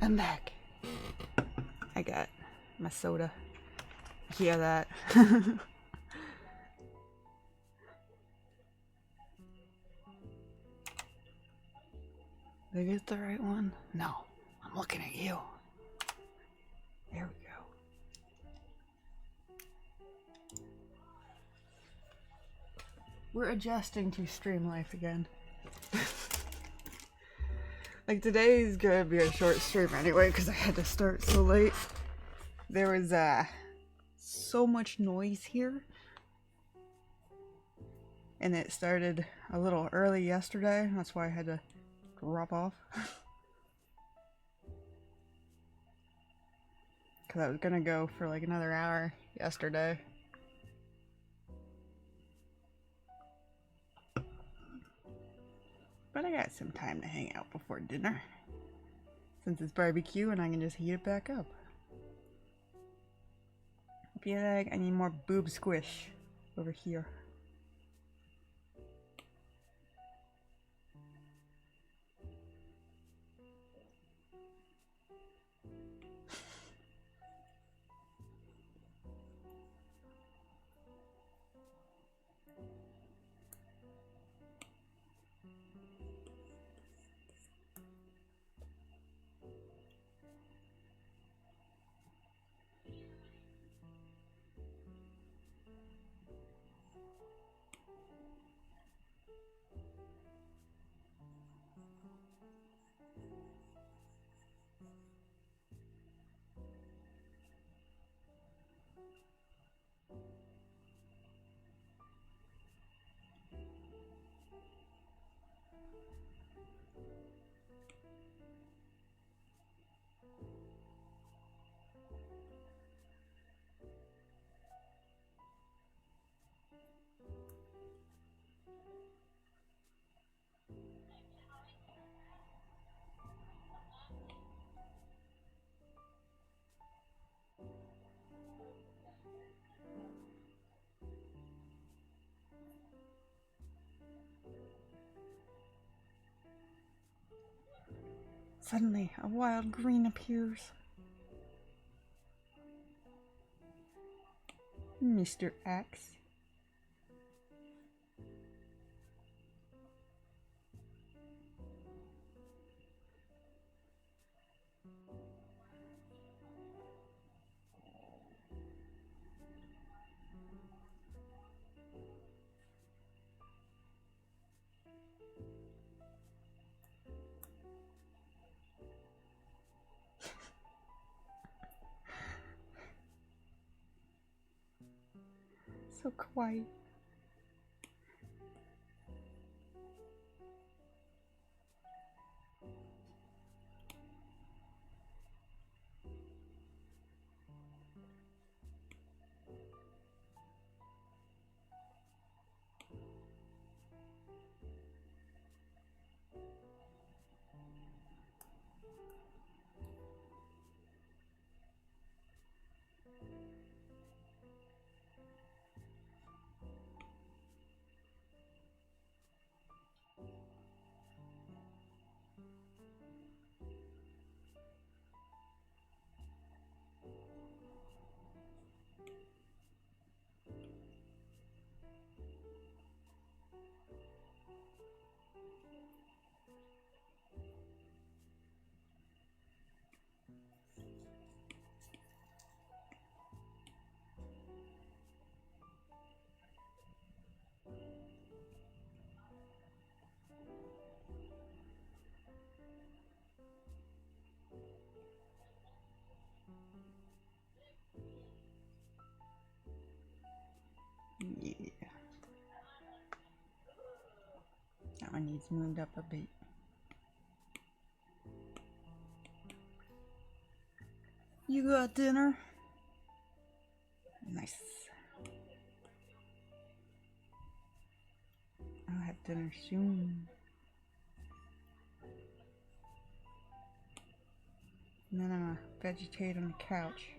I'm back. I got my soda. Hear that? Did I get the right one? No. I'm looking at you. There we go. We're adjusting to stream life again. Like today is gonna be a short stream anyway because I had to start so late. There was so much noise here. And it started a little early yesterday. That's why I had to drop off. Because I was gonna go for like another hour yesterday. But I got some time to hang out before dinner. Since it's barbecue and I can just heat it back up. I feel like I need more boob squish over here. Suddenly, a wild green appears. Mr. X. So quiet. Yeah. That one needs moved up a bit. You got dinner? Nice. I'll have dinner soon. And then I'm gonna vegetate on the couch.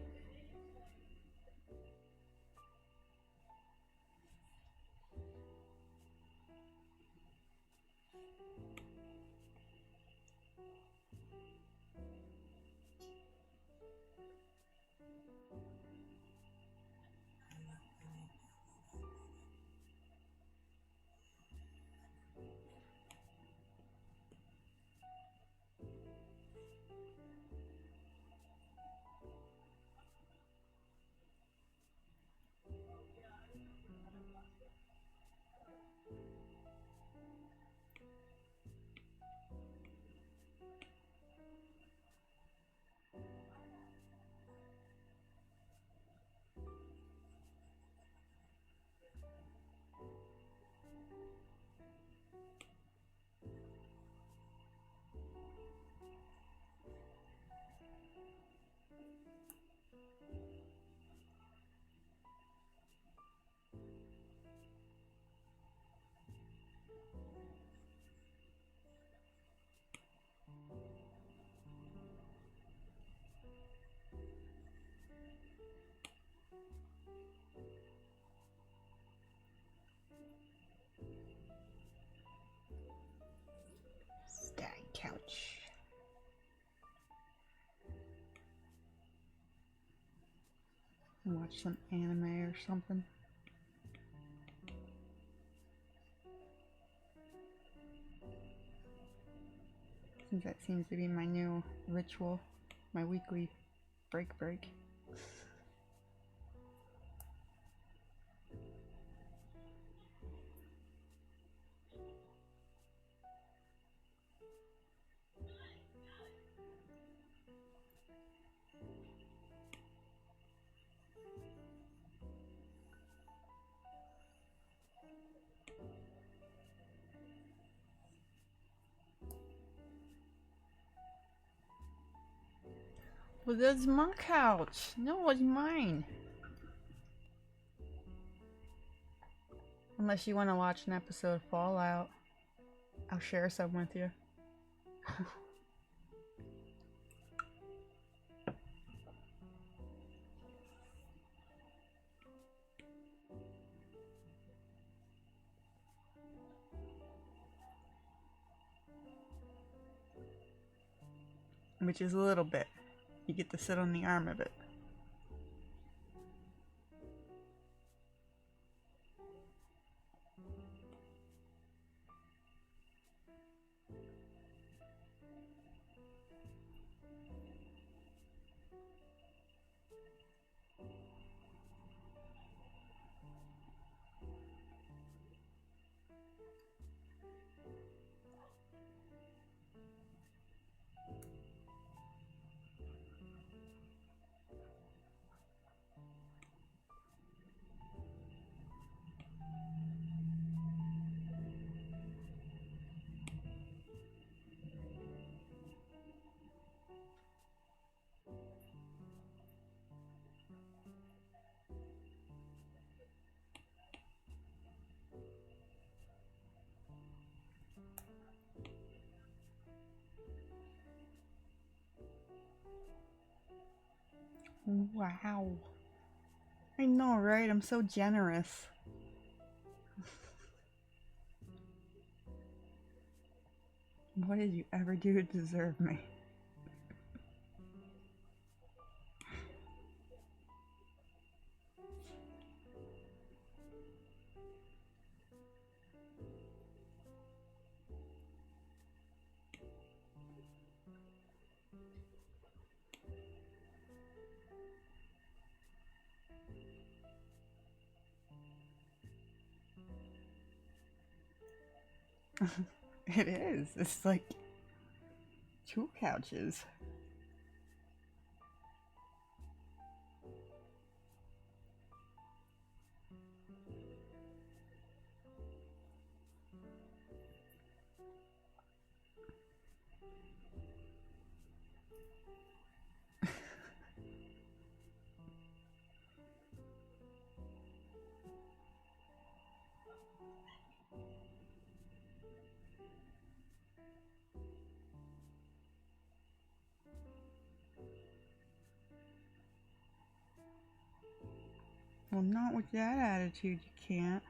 couch. Watch some anime or something. Since that seems to be my new ritual, my weekly break. Well, that's my couch. No, it's mine. Unless you want to watch an episode of Fallout, I'll share some with you. Which is a little bit. You get to sit on the arm of it. Wow. I know, right? I'm so generous. What did you ever do to deserve me? It is. It's like 2 couches. Well, not with that attitude, you can't.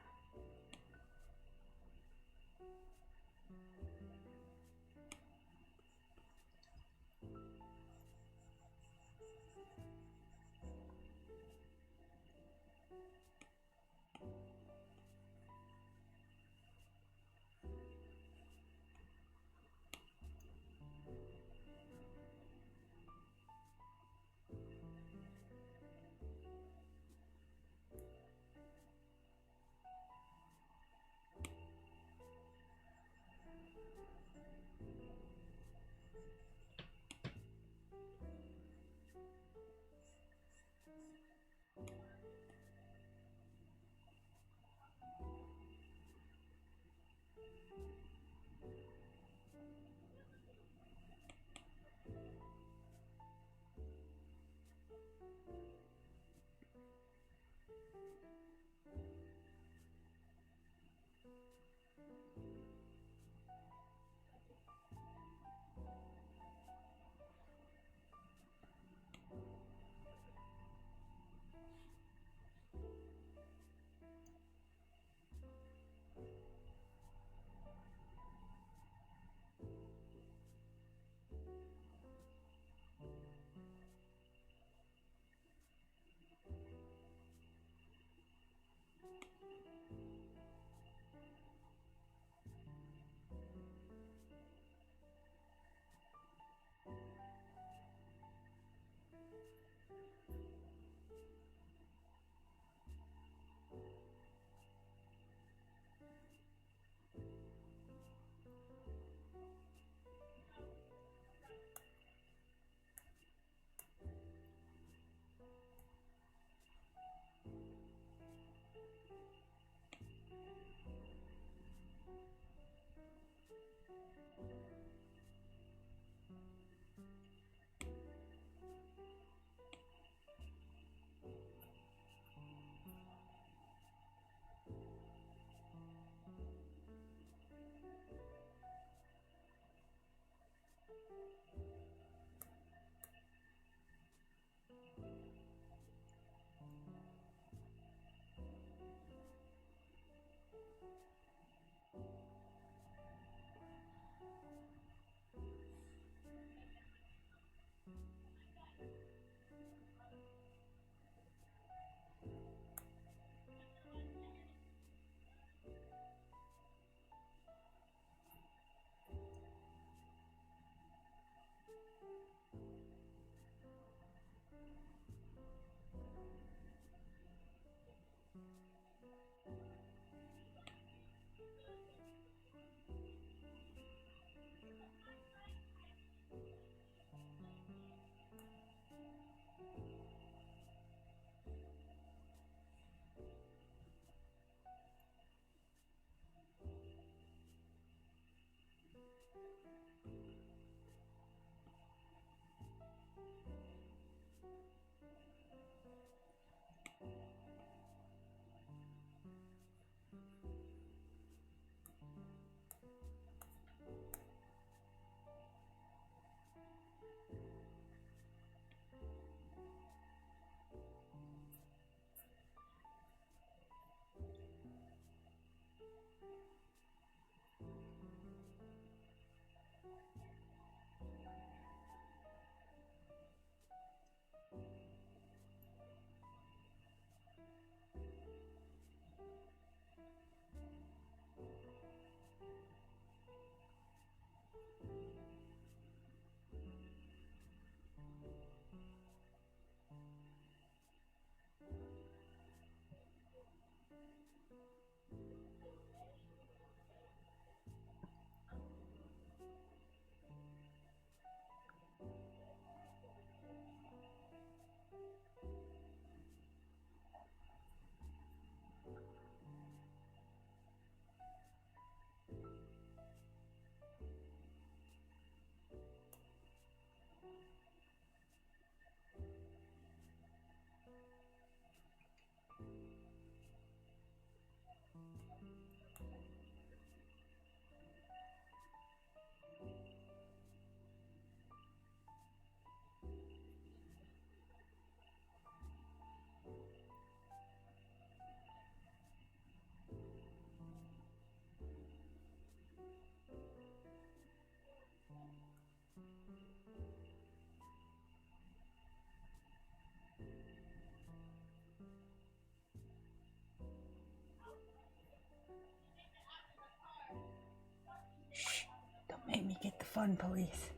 fun, police.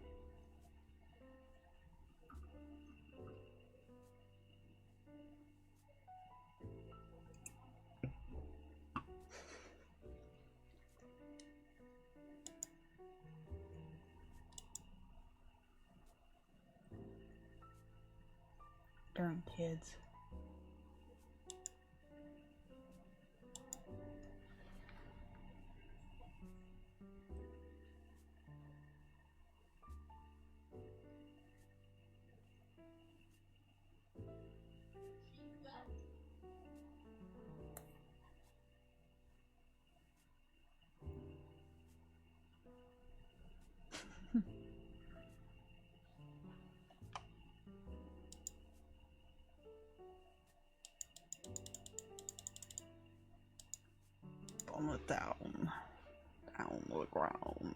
Darn kids. On it down the ground.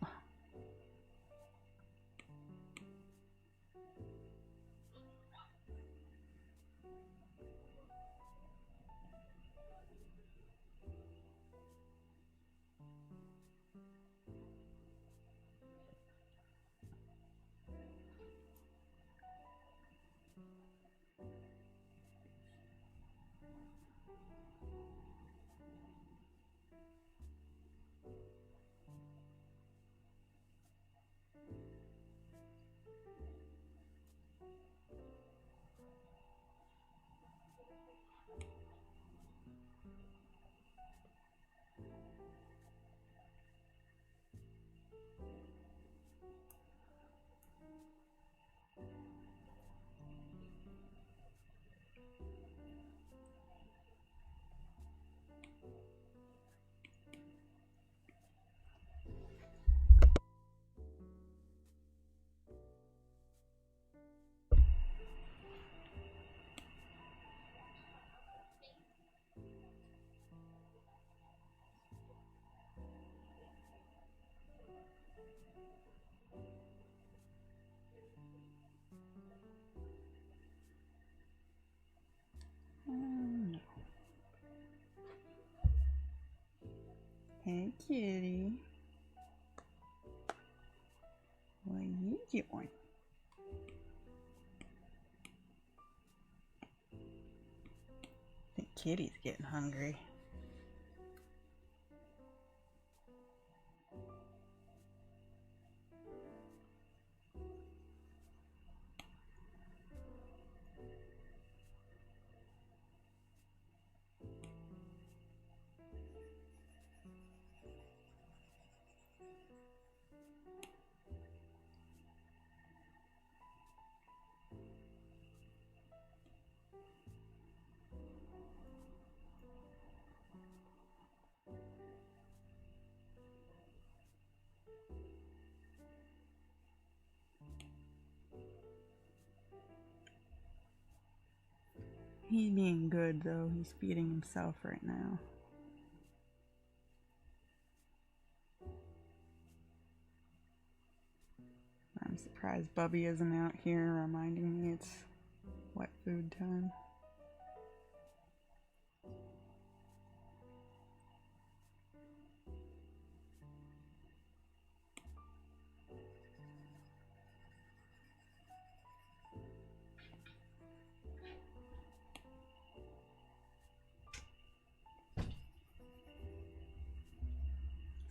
No. Hey, kitty. What are you doing? I think kitty's getting hungry. He's being good though, he's feeding himself right now. I'm surprised Bubby isn't out here reminding me it's wet food time.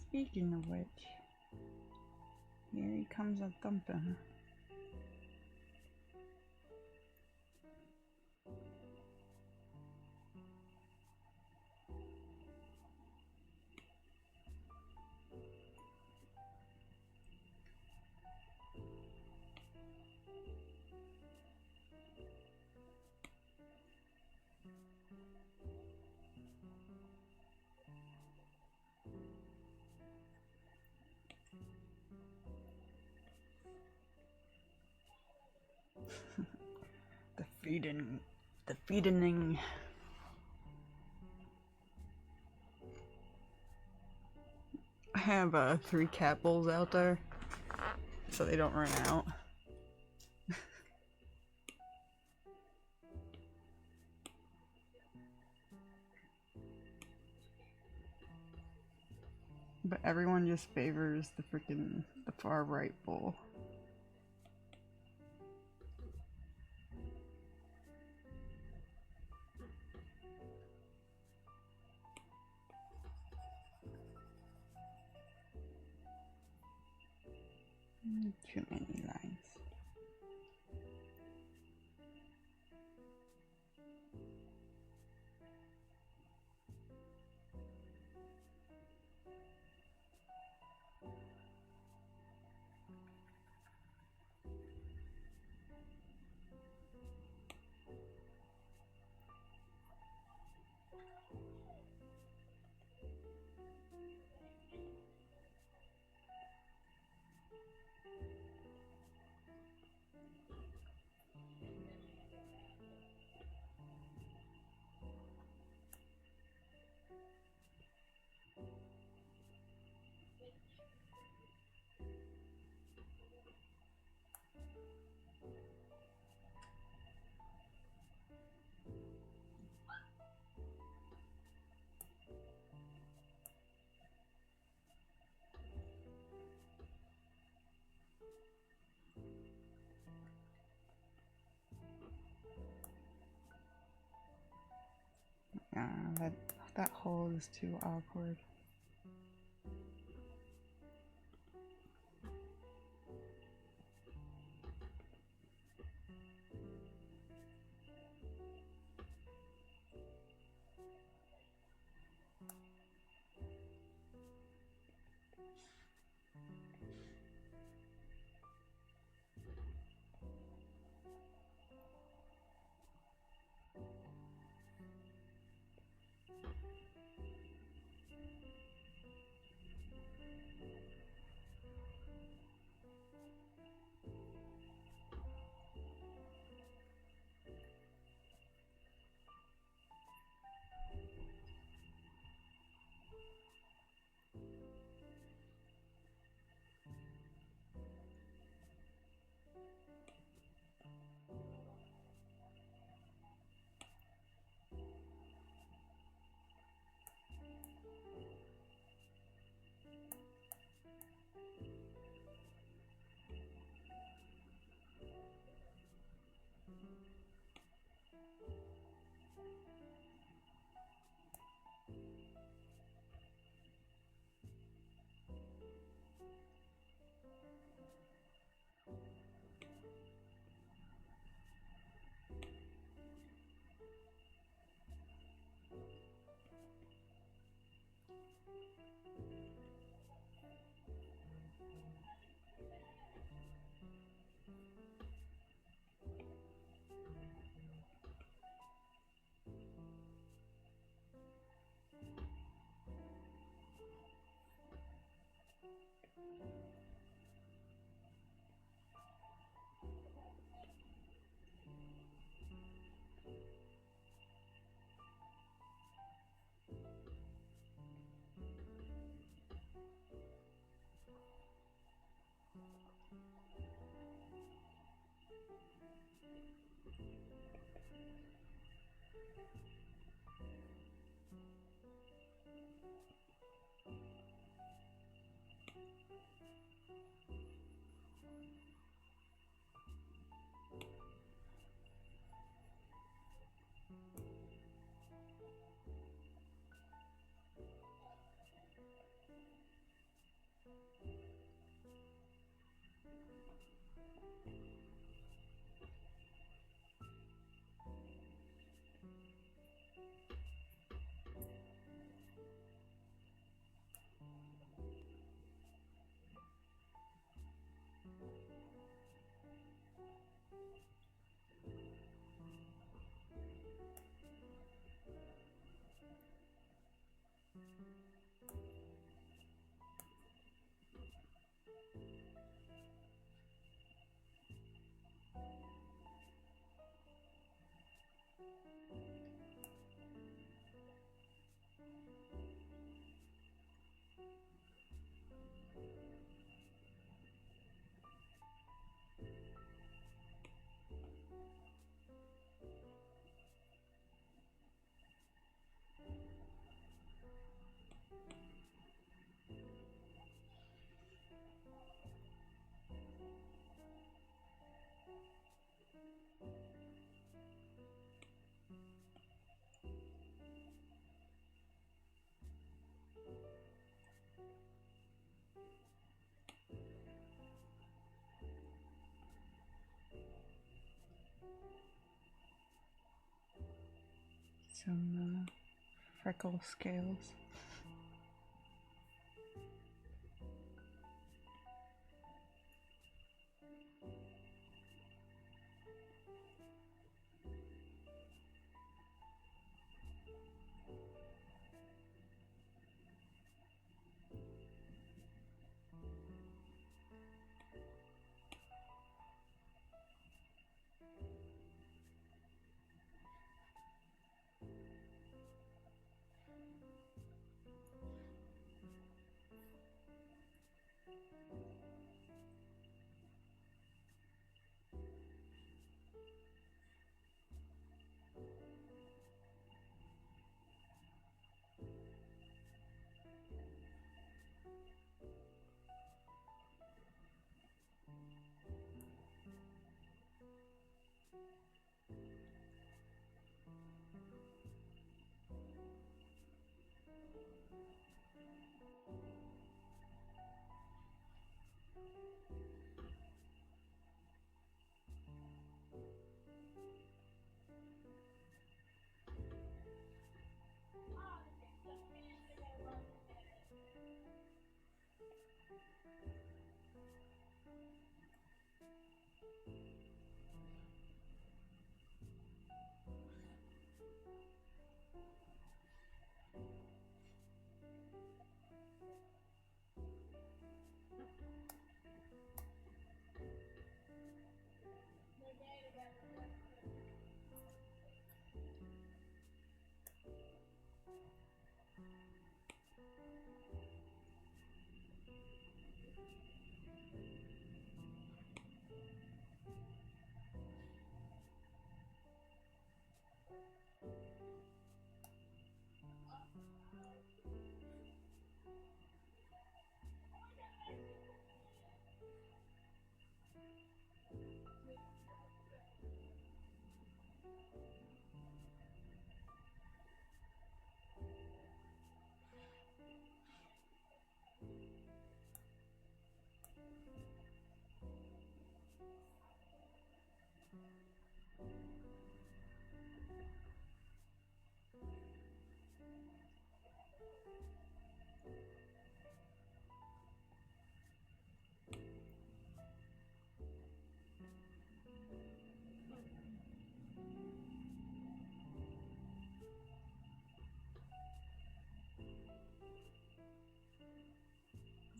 Speaking of which, here he comes a thumping. The feeding. I have 3 cat bowls out there, so they don't run out. But everyone just favors the for our right bowl. Too many lines. That hole is too awkward. some freckle scales.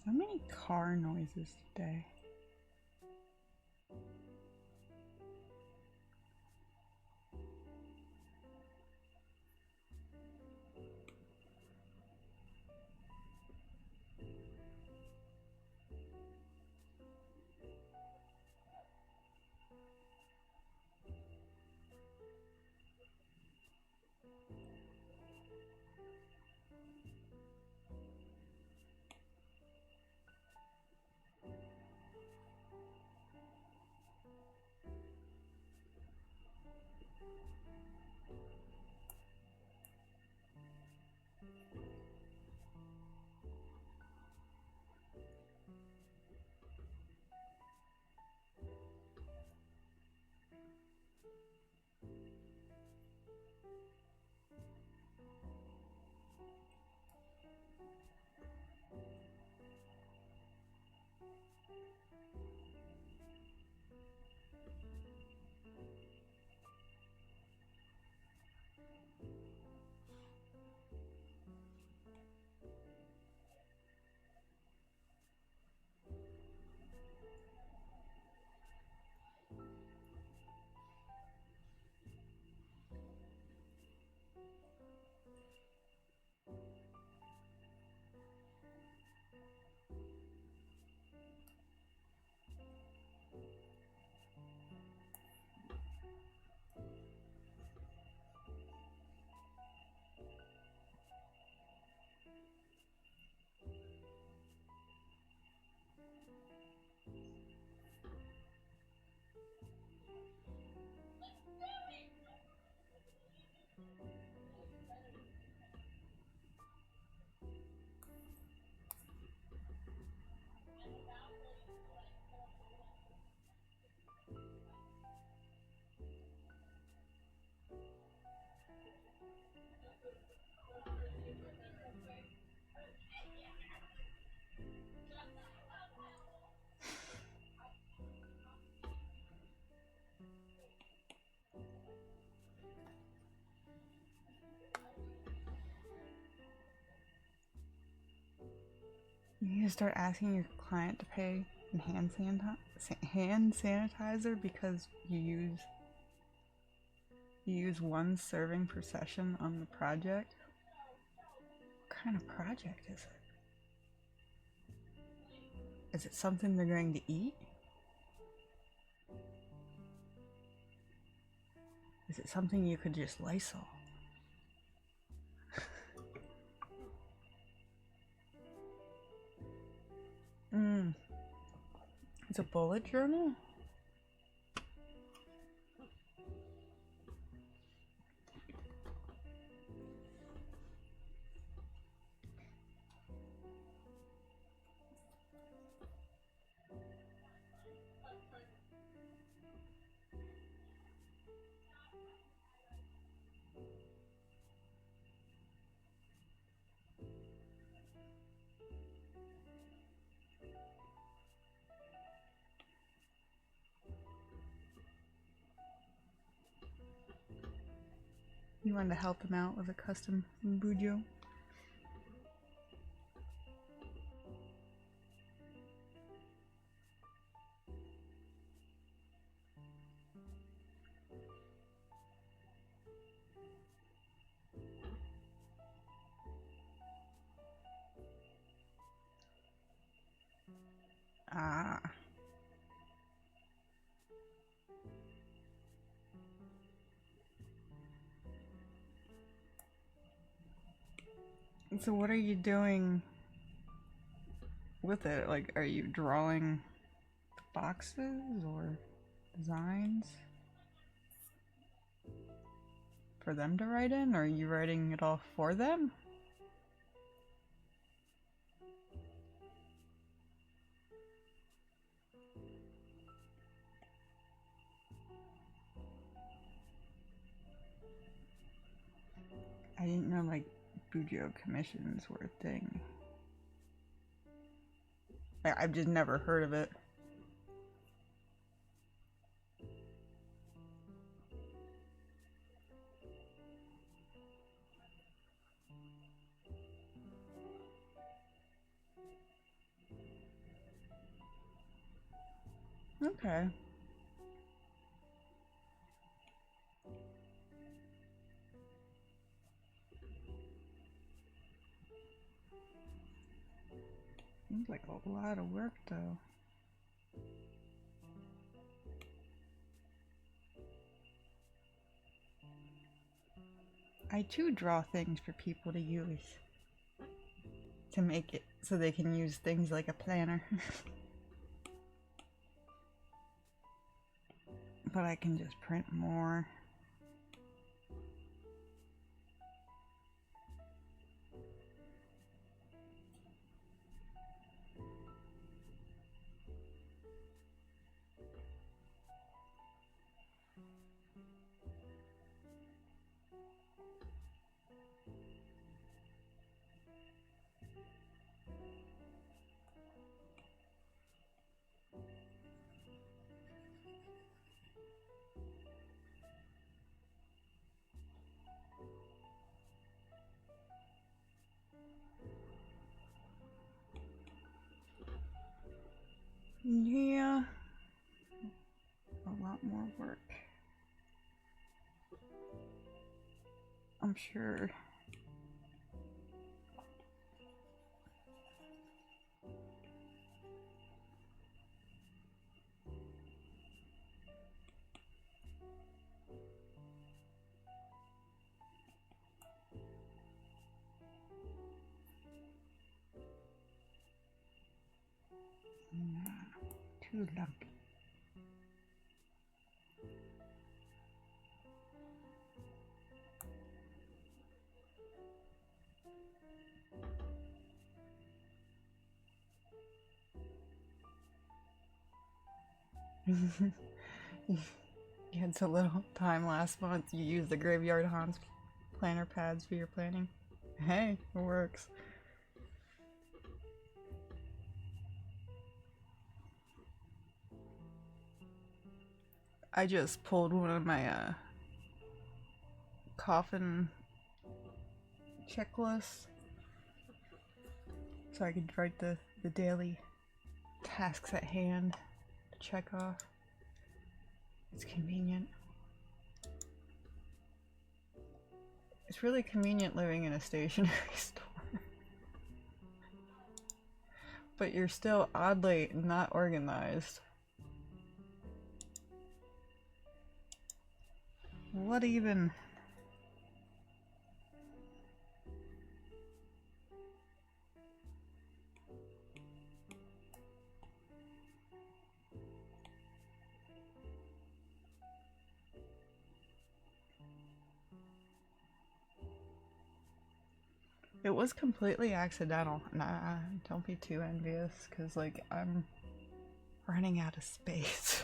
So many car noises today. You need to start asking your client to pay in hand sanitizer because you use one serving per session on the project. What kind of project is it? Is it something they're going to eat? Is it something you could just Lysol? It's a bullet journal? You wanted to help him out with a custom bujo? Ah. So what are you doing with it? Like, are you drawing boxes or designs for them to write in, or are you writing it all for them? I didn't know like bujo commissions were a thing. I've just never heard of it. Okay. Seems like a lot of work though. I too draw things for people to use. To make it so they can use things like a planner. But I can just print more. Yeah, a lot more work. I'm sure. Too lumpy. You had so little time last month, you used the Graveyard Haunts planner pads for your planning. Hey, it works. I just pulled one of my coffin checklists. so I could write the daily tasks at hand to check off. It's convenient. It's really convenient living in a stationery store. But you're still oddly not organized. What even? It was completely accidental. Nah, don't be too envious, because, like, I'm running out of space.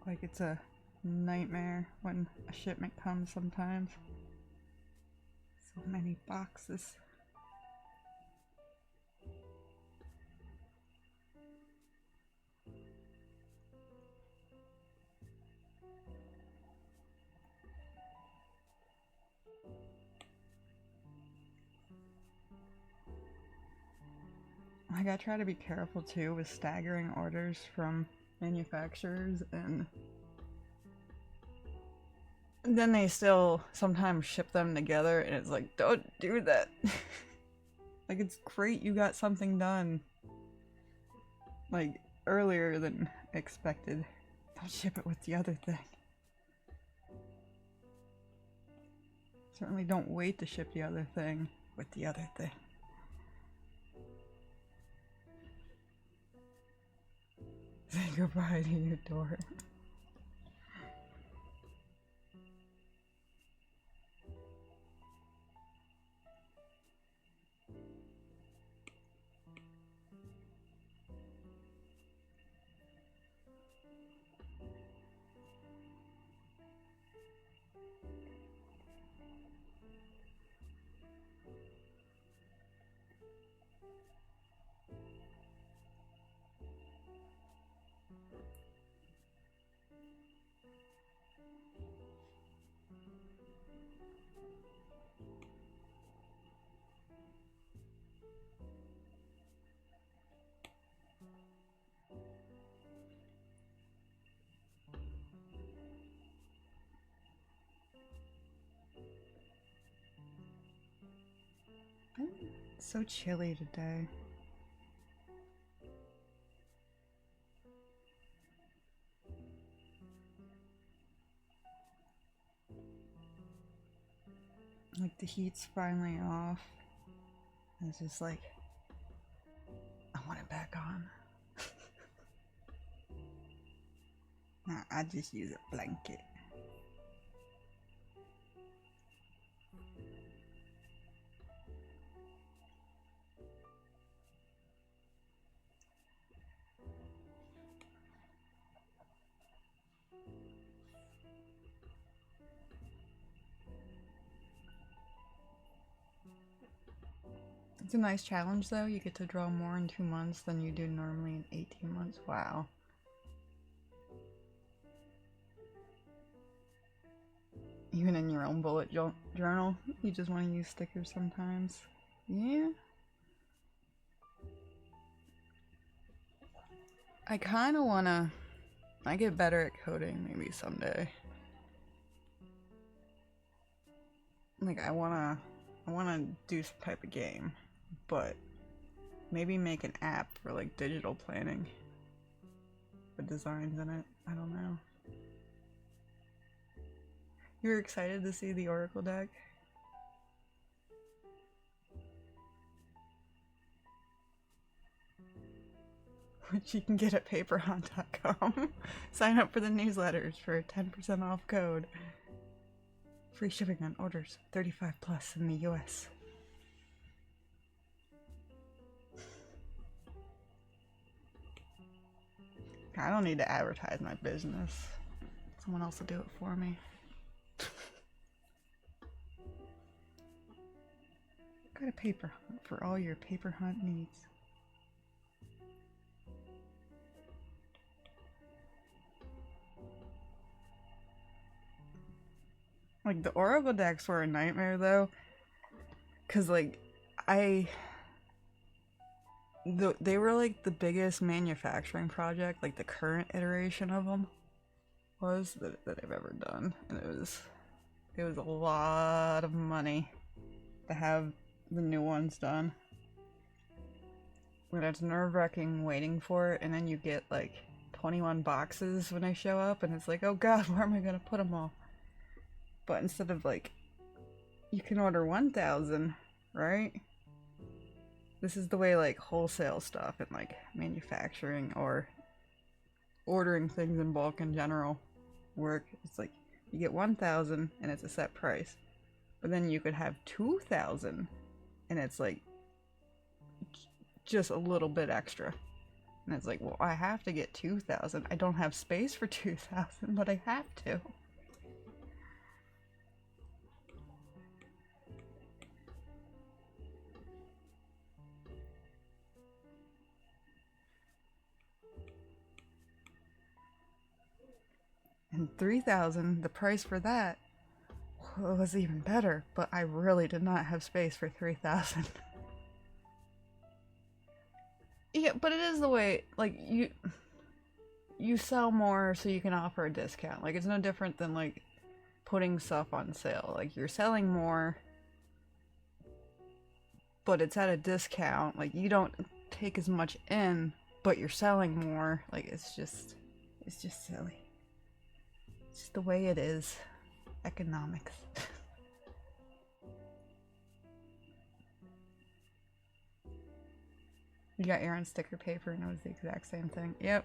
Like, it's a nightmare when a shipment comes sometimes. So many boxes. Like, I try to be careful too with staggering orders from manufacturers, and then they still sometimes ship them together, and it's like, don't do that. Like, it's great you got something done, like, earlier than expected. Don't ship it with the other thing. Certainly don't wait to ship the other thing with the other thing. Say goodbye to your door. It's so chilly today. Like, the heat's finally off. It's just like, I want it back on. Nah, I just use a blanket. It's a nice challenge though. You get to draw more in 2 months than you do normally in 18 months. Wow. Even in your own bullet journal, you just want to use stickers sometimes. Yeah. I kind of want to... I get better at coding maybe someday. Like, I want to do some type of game, but maybe make an app for, like, digital planning with designs in it. I don't know. You're excited to see the Oracle deck? Which you can get at paperhunt.com. Sign up for the newsletters for a 10% off code. Free shipping on orders 35 plus in the US. I don't need to advertise my business. Someone else will do it for me. Got a paper hunt for all your paper hunt needs. Like, the Oracle decks were a nightmare, though. Because, like, they were, like, the biggest manufacturing project, like, the current iteration of them was that I've ever done. And it was a lot of money to have the new ones done. When it's nerve-wracking waiting for it, and then you get, like, 21 boxes when I show up, and it's like, oh god, where am I gonna put them all? But instead of, like, you can order 1,000, right? This is the way, like, wholesale stuff and, like, manufacturing or ordering things in bulk in general work. It's like, you get 1,000 and it's a set price. But then you could have 2,000 and it's, like, just a little bit extra. And it's like, well, I have to get 2,000. I don't have space for 2,000, but I have to. And 3,000, the price for that was even better, but I really did not have space for 3,000. Yeah, but it is the way, like, you sell more so you can offer a discount. Like, it's no different than, like, putting stuff on sale. Like, you're selling more, but it's at a discount. Like, you don't take as much in, but you're selling more. Like, it's just silly. It's just the way it is. Economics. You got your own sticker paper and it was the exact same thing. Yep.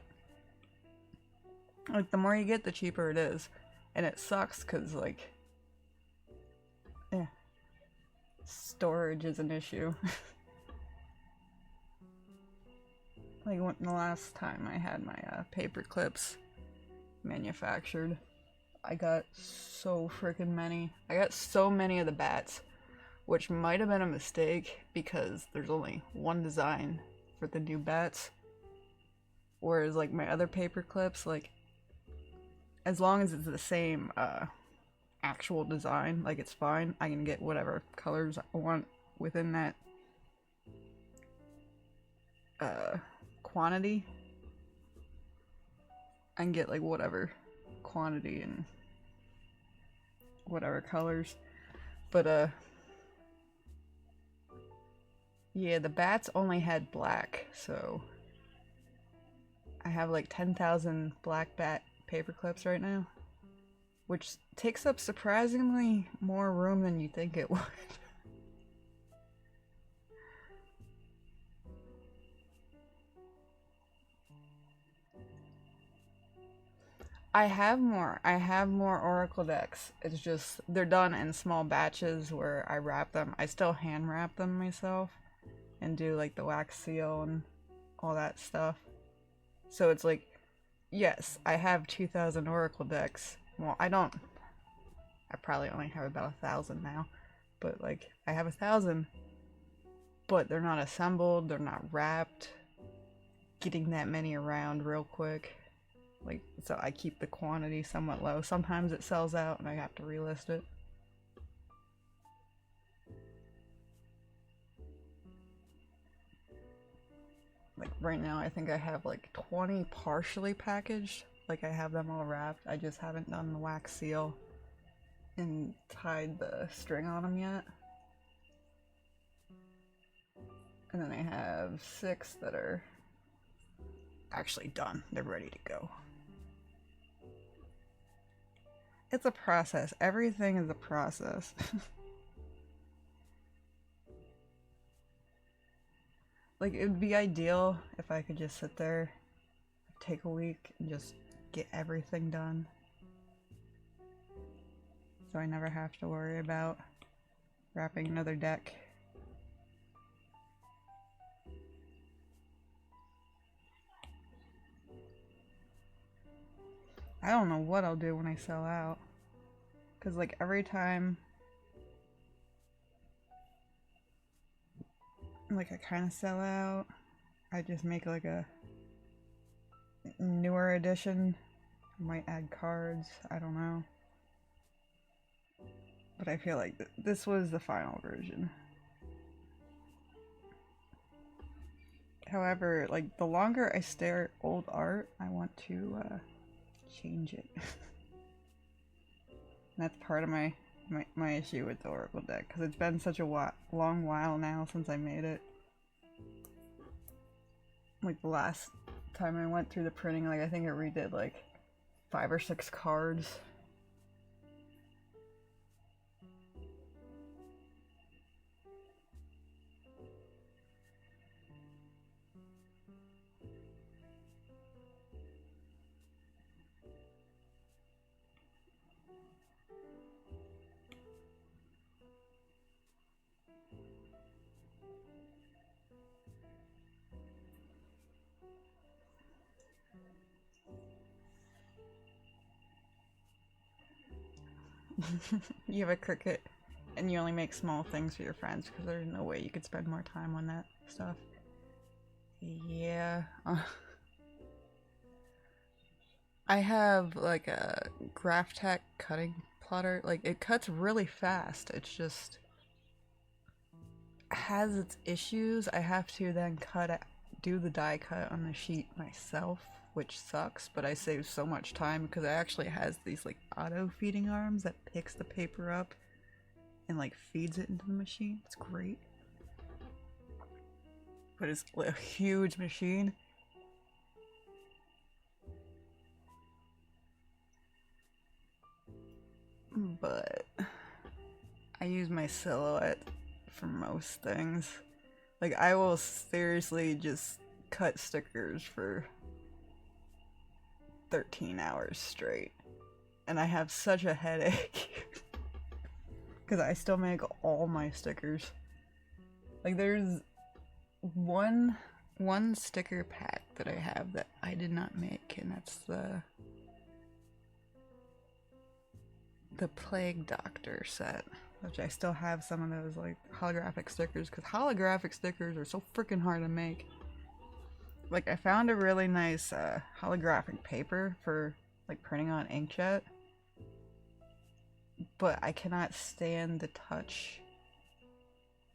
Like, the more you get, the cheaper it is. And it sucks because, like, yeah, storage is an issue. Like, when the last time I had my paper clips manufactured, I got so freaking many. I got so many of the bats, which might have been a mistake because there's only one design for the new bats. Whereas, like, my other paper clips, like, as long as it's the same actual design, like, it's fine. I can get whatever colors I want within that quantity. I can get, like, whatever quantity and whatever colors. But yeah, the bats only had black, so I have like 10,000 black bat paper clips right now, which takes up surprisingly more room than you think it would. I have more Oracle decks. It's just, they're done in small batches where I wrap them. I still hand wrap them myself and do like the wax seal and all that stuff. So it's like, yes, I have 2,000 Oracle decks. Well, I probably only have about 1,000 now, but like, I have 1,000, but they're not assembled, they're not wrapped. Getting that many around real quick. Like, so I keep the quantity somewhat low. Sometimes it sells out and I have to relist it. Like, right now I think I have like 20 partially packaged. Like, I have them all wrapped. I just haven't done the wax seal and tied the string on them yet. And then I have 6 that are actually done. They're ready to go. It's a process. Everything is a process. Like, it would be ideal if I could just sit there, take a week, and just get everything done. So I never have to worry about wrapping another deck. I don't know what I'll do when I sell out. Because, like, every time, like, I kind of sell out, I just make, like, a newer edition. I might add cards. I don't know. But I feel like this was the final version. However, like, the longer I stare at old art, I want to change it. That's part of my issue with the Oracle deck, because it's been such a long while now since I made it. Like, the last time I went through the printing, like, I think I redid like 5 or 6 cards. You have a Cricut and you only make small things for your friends because there's no way you could spend more time on that stuff. Yeah. I have like a Graphtec cutting plotter. Like, it cuts really fast. It's just has its issues. I have to then do the die cut on the sheet myself, which sucks, but I save so much time because it actually has these like auto feeding arms that picks the paper up and like feeds it into the machine. It's great. But it's a huge machine. But I use my Silhouette for most things. Like, I will seriously just cut stickers for 13 hours straight. And I have such a headache. Because I still make all my stickers. Like, there's one sticker pack that I have that I did not make, and that's the Plague Doctor set, which I still have some of those like holographic stickers, because holographic stickers are so freaking hard to make. Like, I found a really nice holographic paper for like printing on inkjet, but I cannot stand the touch,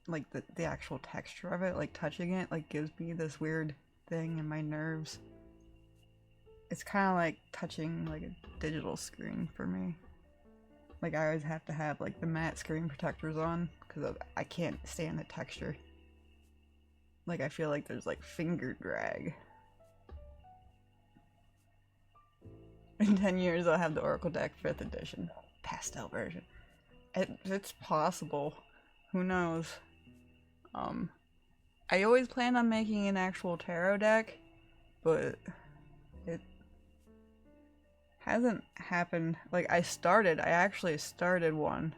like the actual texture of it. Like, touching it like gives me this weird thing in my nerves. It's kind of like touching like a digital screen for me. Like, I always have to have like the matte screen protectors on because I can't stand the texture. Like, I feel like there's like finger drag. In 10 years I'll have the Oracle deck 5th edition pastel version. It's possible. Who knows? I always planned on making an actual tarot deck, but it hasn't happened. Like, I actually started one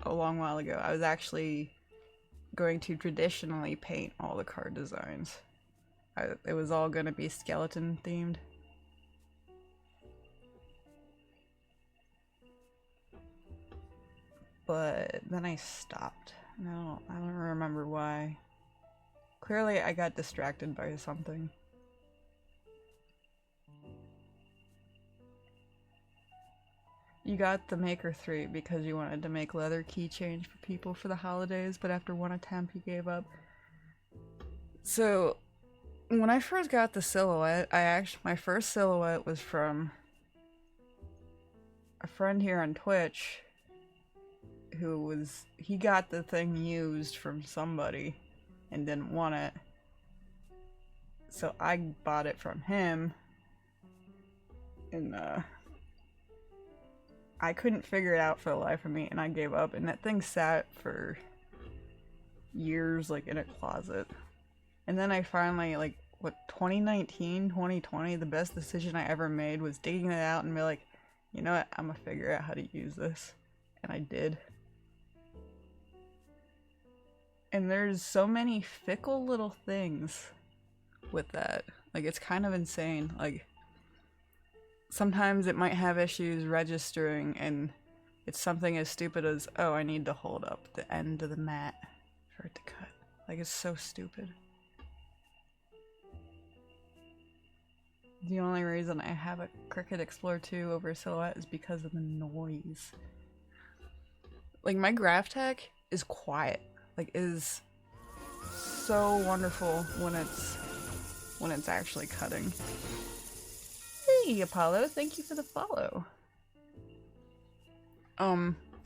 a long while ago. I was actually going to traditionally paint all the card designs. It was all gonna be skeleton themed. But then I stopped. No, I don't remember why. Clearly I got distracted by something. You got the Maker 3 because you wanted to make leather keychains for people for the holidays, but after one attempt you gave up. So, when I first got the Silhouette, my first Silhouette was from a friend here on Twitch he got the thing used from somebody and didn't want it. So I bought it from him, and I couldn't figure it out for the life of me, and I gave up, and that thing sat for years like in a closet. And then I finally, like, 2019, 2020, the best decision I ever made was digging it out and be like, you know what, I'm gonna figure out how to use this. And I did. And there's so many fickle little things with that. Like, it's kind of insane. Like, sometimes it might have issues registering, and it's something as stupid as, oh, I need to hold up the end of the mat for it to cut. Like, it's so stupid. The only reason I have a Cricut Explorer 2 over Silhouette is because of the noise. Like, my graph tech is quiet. Like, is so wonderful when it's actually cutting. Hey, Apollo, thank you for the follow.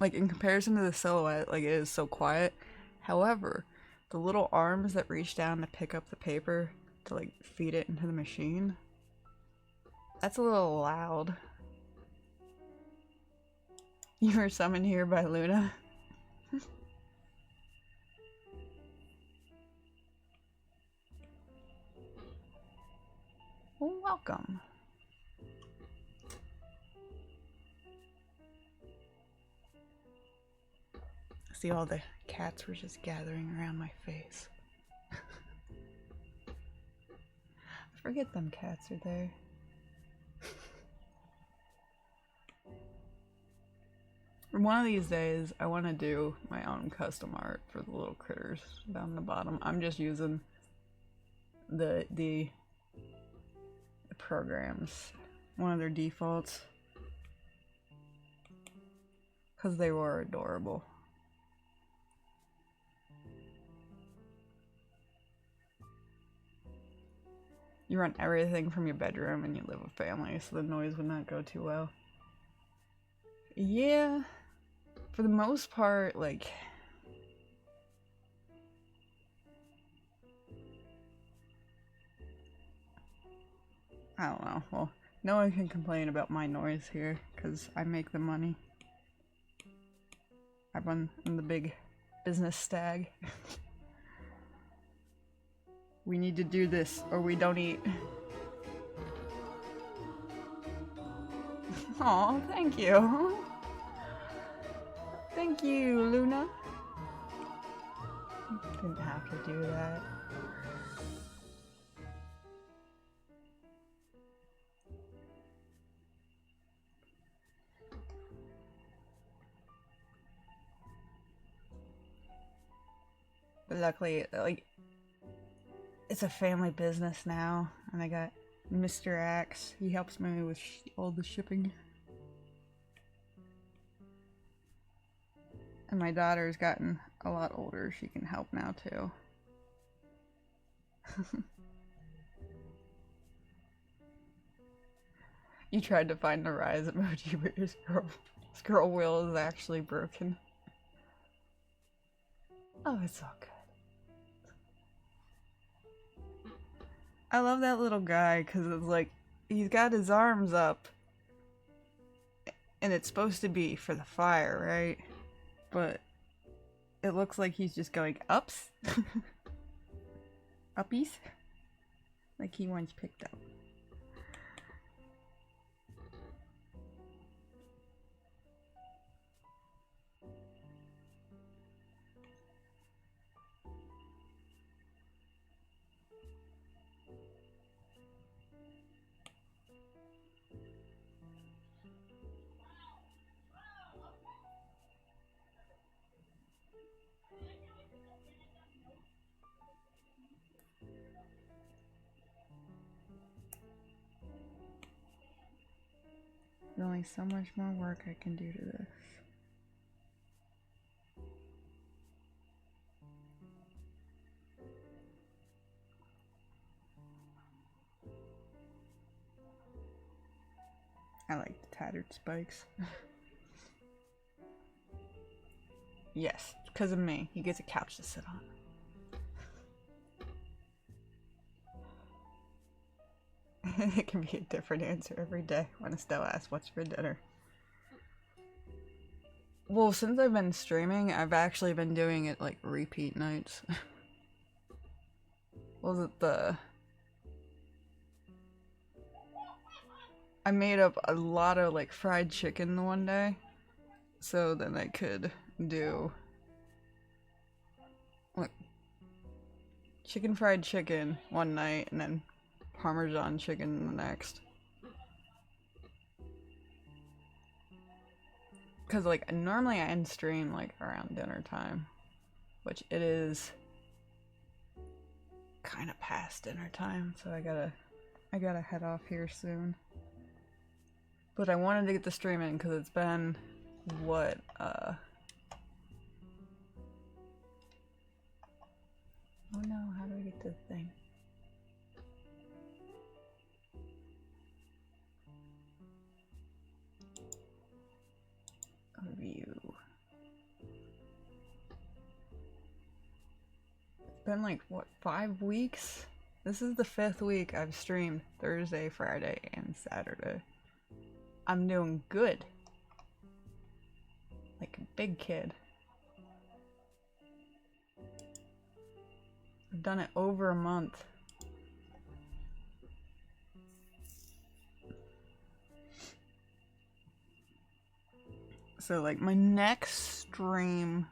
Like, in comparison to the silhouette, like, it is so quiet. However, the little arms that reach down to pick up the paper to, like, feed it into the machine, that's a little loud. You were summoned here by Luna. Well, welcome. See, all the cats were just gathering around my face. I forget them cats are there. One of these days, I want to do my own custom art for the little critters down the bottom. I'm just using the programs, one of their defaults, because they were adorable. You run everything from your bedroom and you live with family, so the noise would not go too well. Yeah, for the most part, like, I don't know. Well, no one can complain about my noise here, because I make the money. I'm the big business stag. We need to do this, or we don't eat. Aw, thank you. Thank you, Luna. Didn't have to do that. But luckily, like, it's a family business now, and I got Mr. Axe. He helps me with all the shipping. And my daughter's gotten a lot older. She can help now, too. You tried to find the rise emoji, but your scroll wheel is actually broken. Oh, it's all good. I love that little guy, because it's like, he's got his arms up, and it's supposed to be for the fire, right? But it looks like he's just going ups. Uppies? Like he once picked up. There's only so much more work I can do to this. I like the tattered spikes. Yes, because of me. He gets a couch to sit on. It can be a different answer every day when Estelle asks what's for dinner. Well, since I've been streaming, I've actually been doing it like repeat nights. Was it I made up a lot of like fried chicken the one day, so then I could do like fried chicken one night and then Parmesan chicken the next. Cause like normally I end stream like around dinner time, which it is kind of past dinner time, so I gotta head off here soon. But I wanted to get the stream in because it's been what Oh no, how do I get to the thing? Review. It's been like, what, 5 weeks? This is the 5th week I've streamed Thursday, Friday, and Saturday. I'm doing good. Like a big kid. I've done it over a month. So like my next stream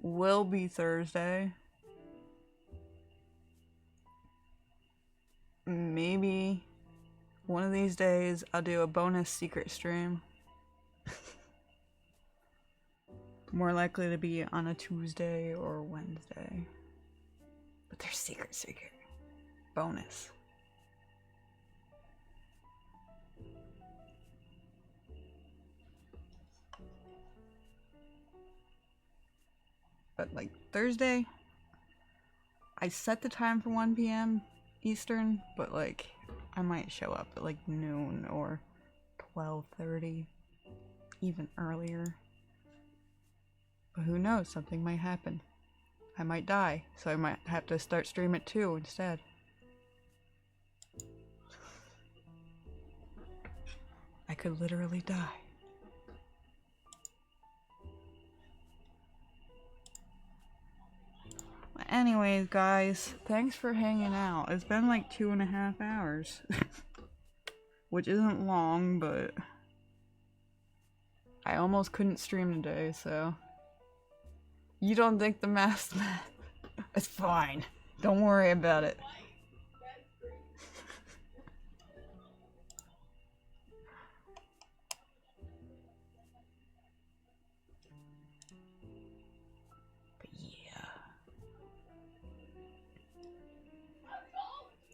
will be Thursday. Maybe one of these days I'll do a bonus secret stream. More likely to be on a Tuesday or Wednesday. But they're secret. Bonus. But like Thursday, I set the time for 1 p.m. Eastern, but like I might show up at like noon or 12:30, even earlier. But who knows, something might happen. I might die, so I might have to start streaming at 2 instead. I could literally die. Anyways, guys, thanks for hanging out. It's been like 2.5 hours. Which isn't long, but I almost couldn't stream today, so... You don't think the math? It's fine. Don't worry about it. But yeah.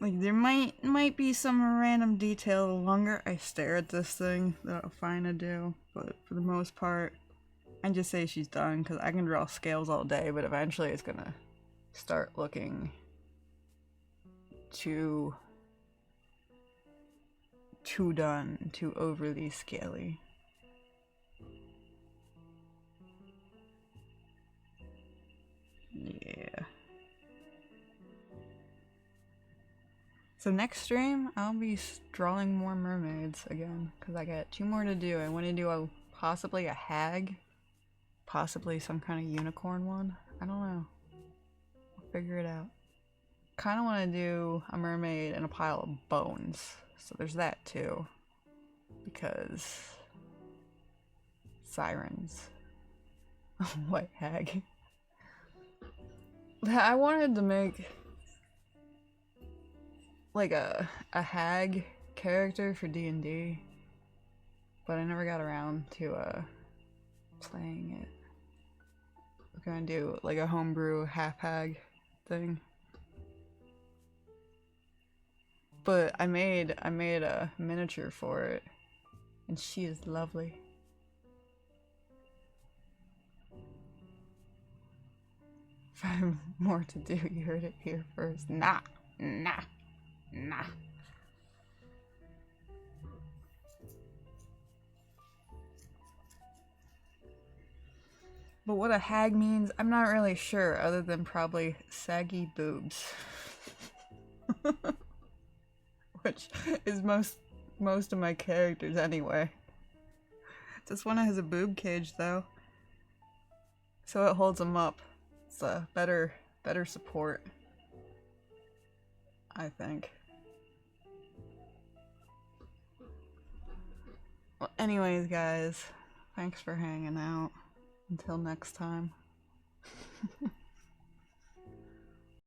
Like there might be some random detail the longer I stare at this thing that I'll find to do, but for the most part I just say she's done because I can draw scales all day, but eventually it's gonna start looking too done, too overly scaly. Yeah. So next stream, I'll be drawing more mermaids again, because I got 2 more to do. I want to do possibly a hag, possibly some kind of unicorn one. I don't know. I'll figure it out. Kind of want to do a mermaid and a pile of bones. So there's that too. Because... sirens. White hag. I wanted to make... like a hag character for D&D. But I never got around to playing it. I'm gonna do like a homebrew half hag thing. But I made a miniature for it, and she is lovely. If I have more to do, you heard it here first. Nah. But what a hag means, I'm not really sure, other than probably saggy boobs. Which is most of my characters anyway. This one has a boob cage though, so it holds them up. It's a better support, I think. Well, anyways, guys, thanks for hanging out. Until next time.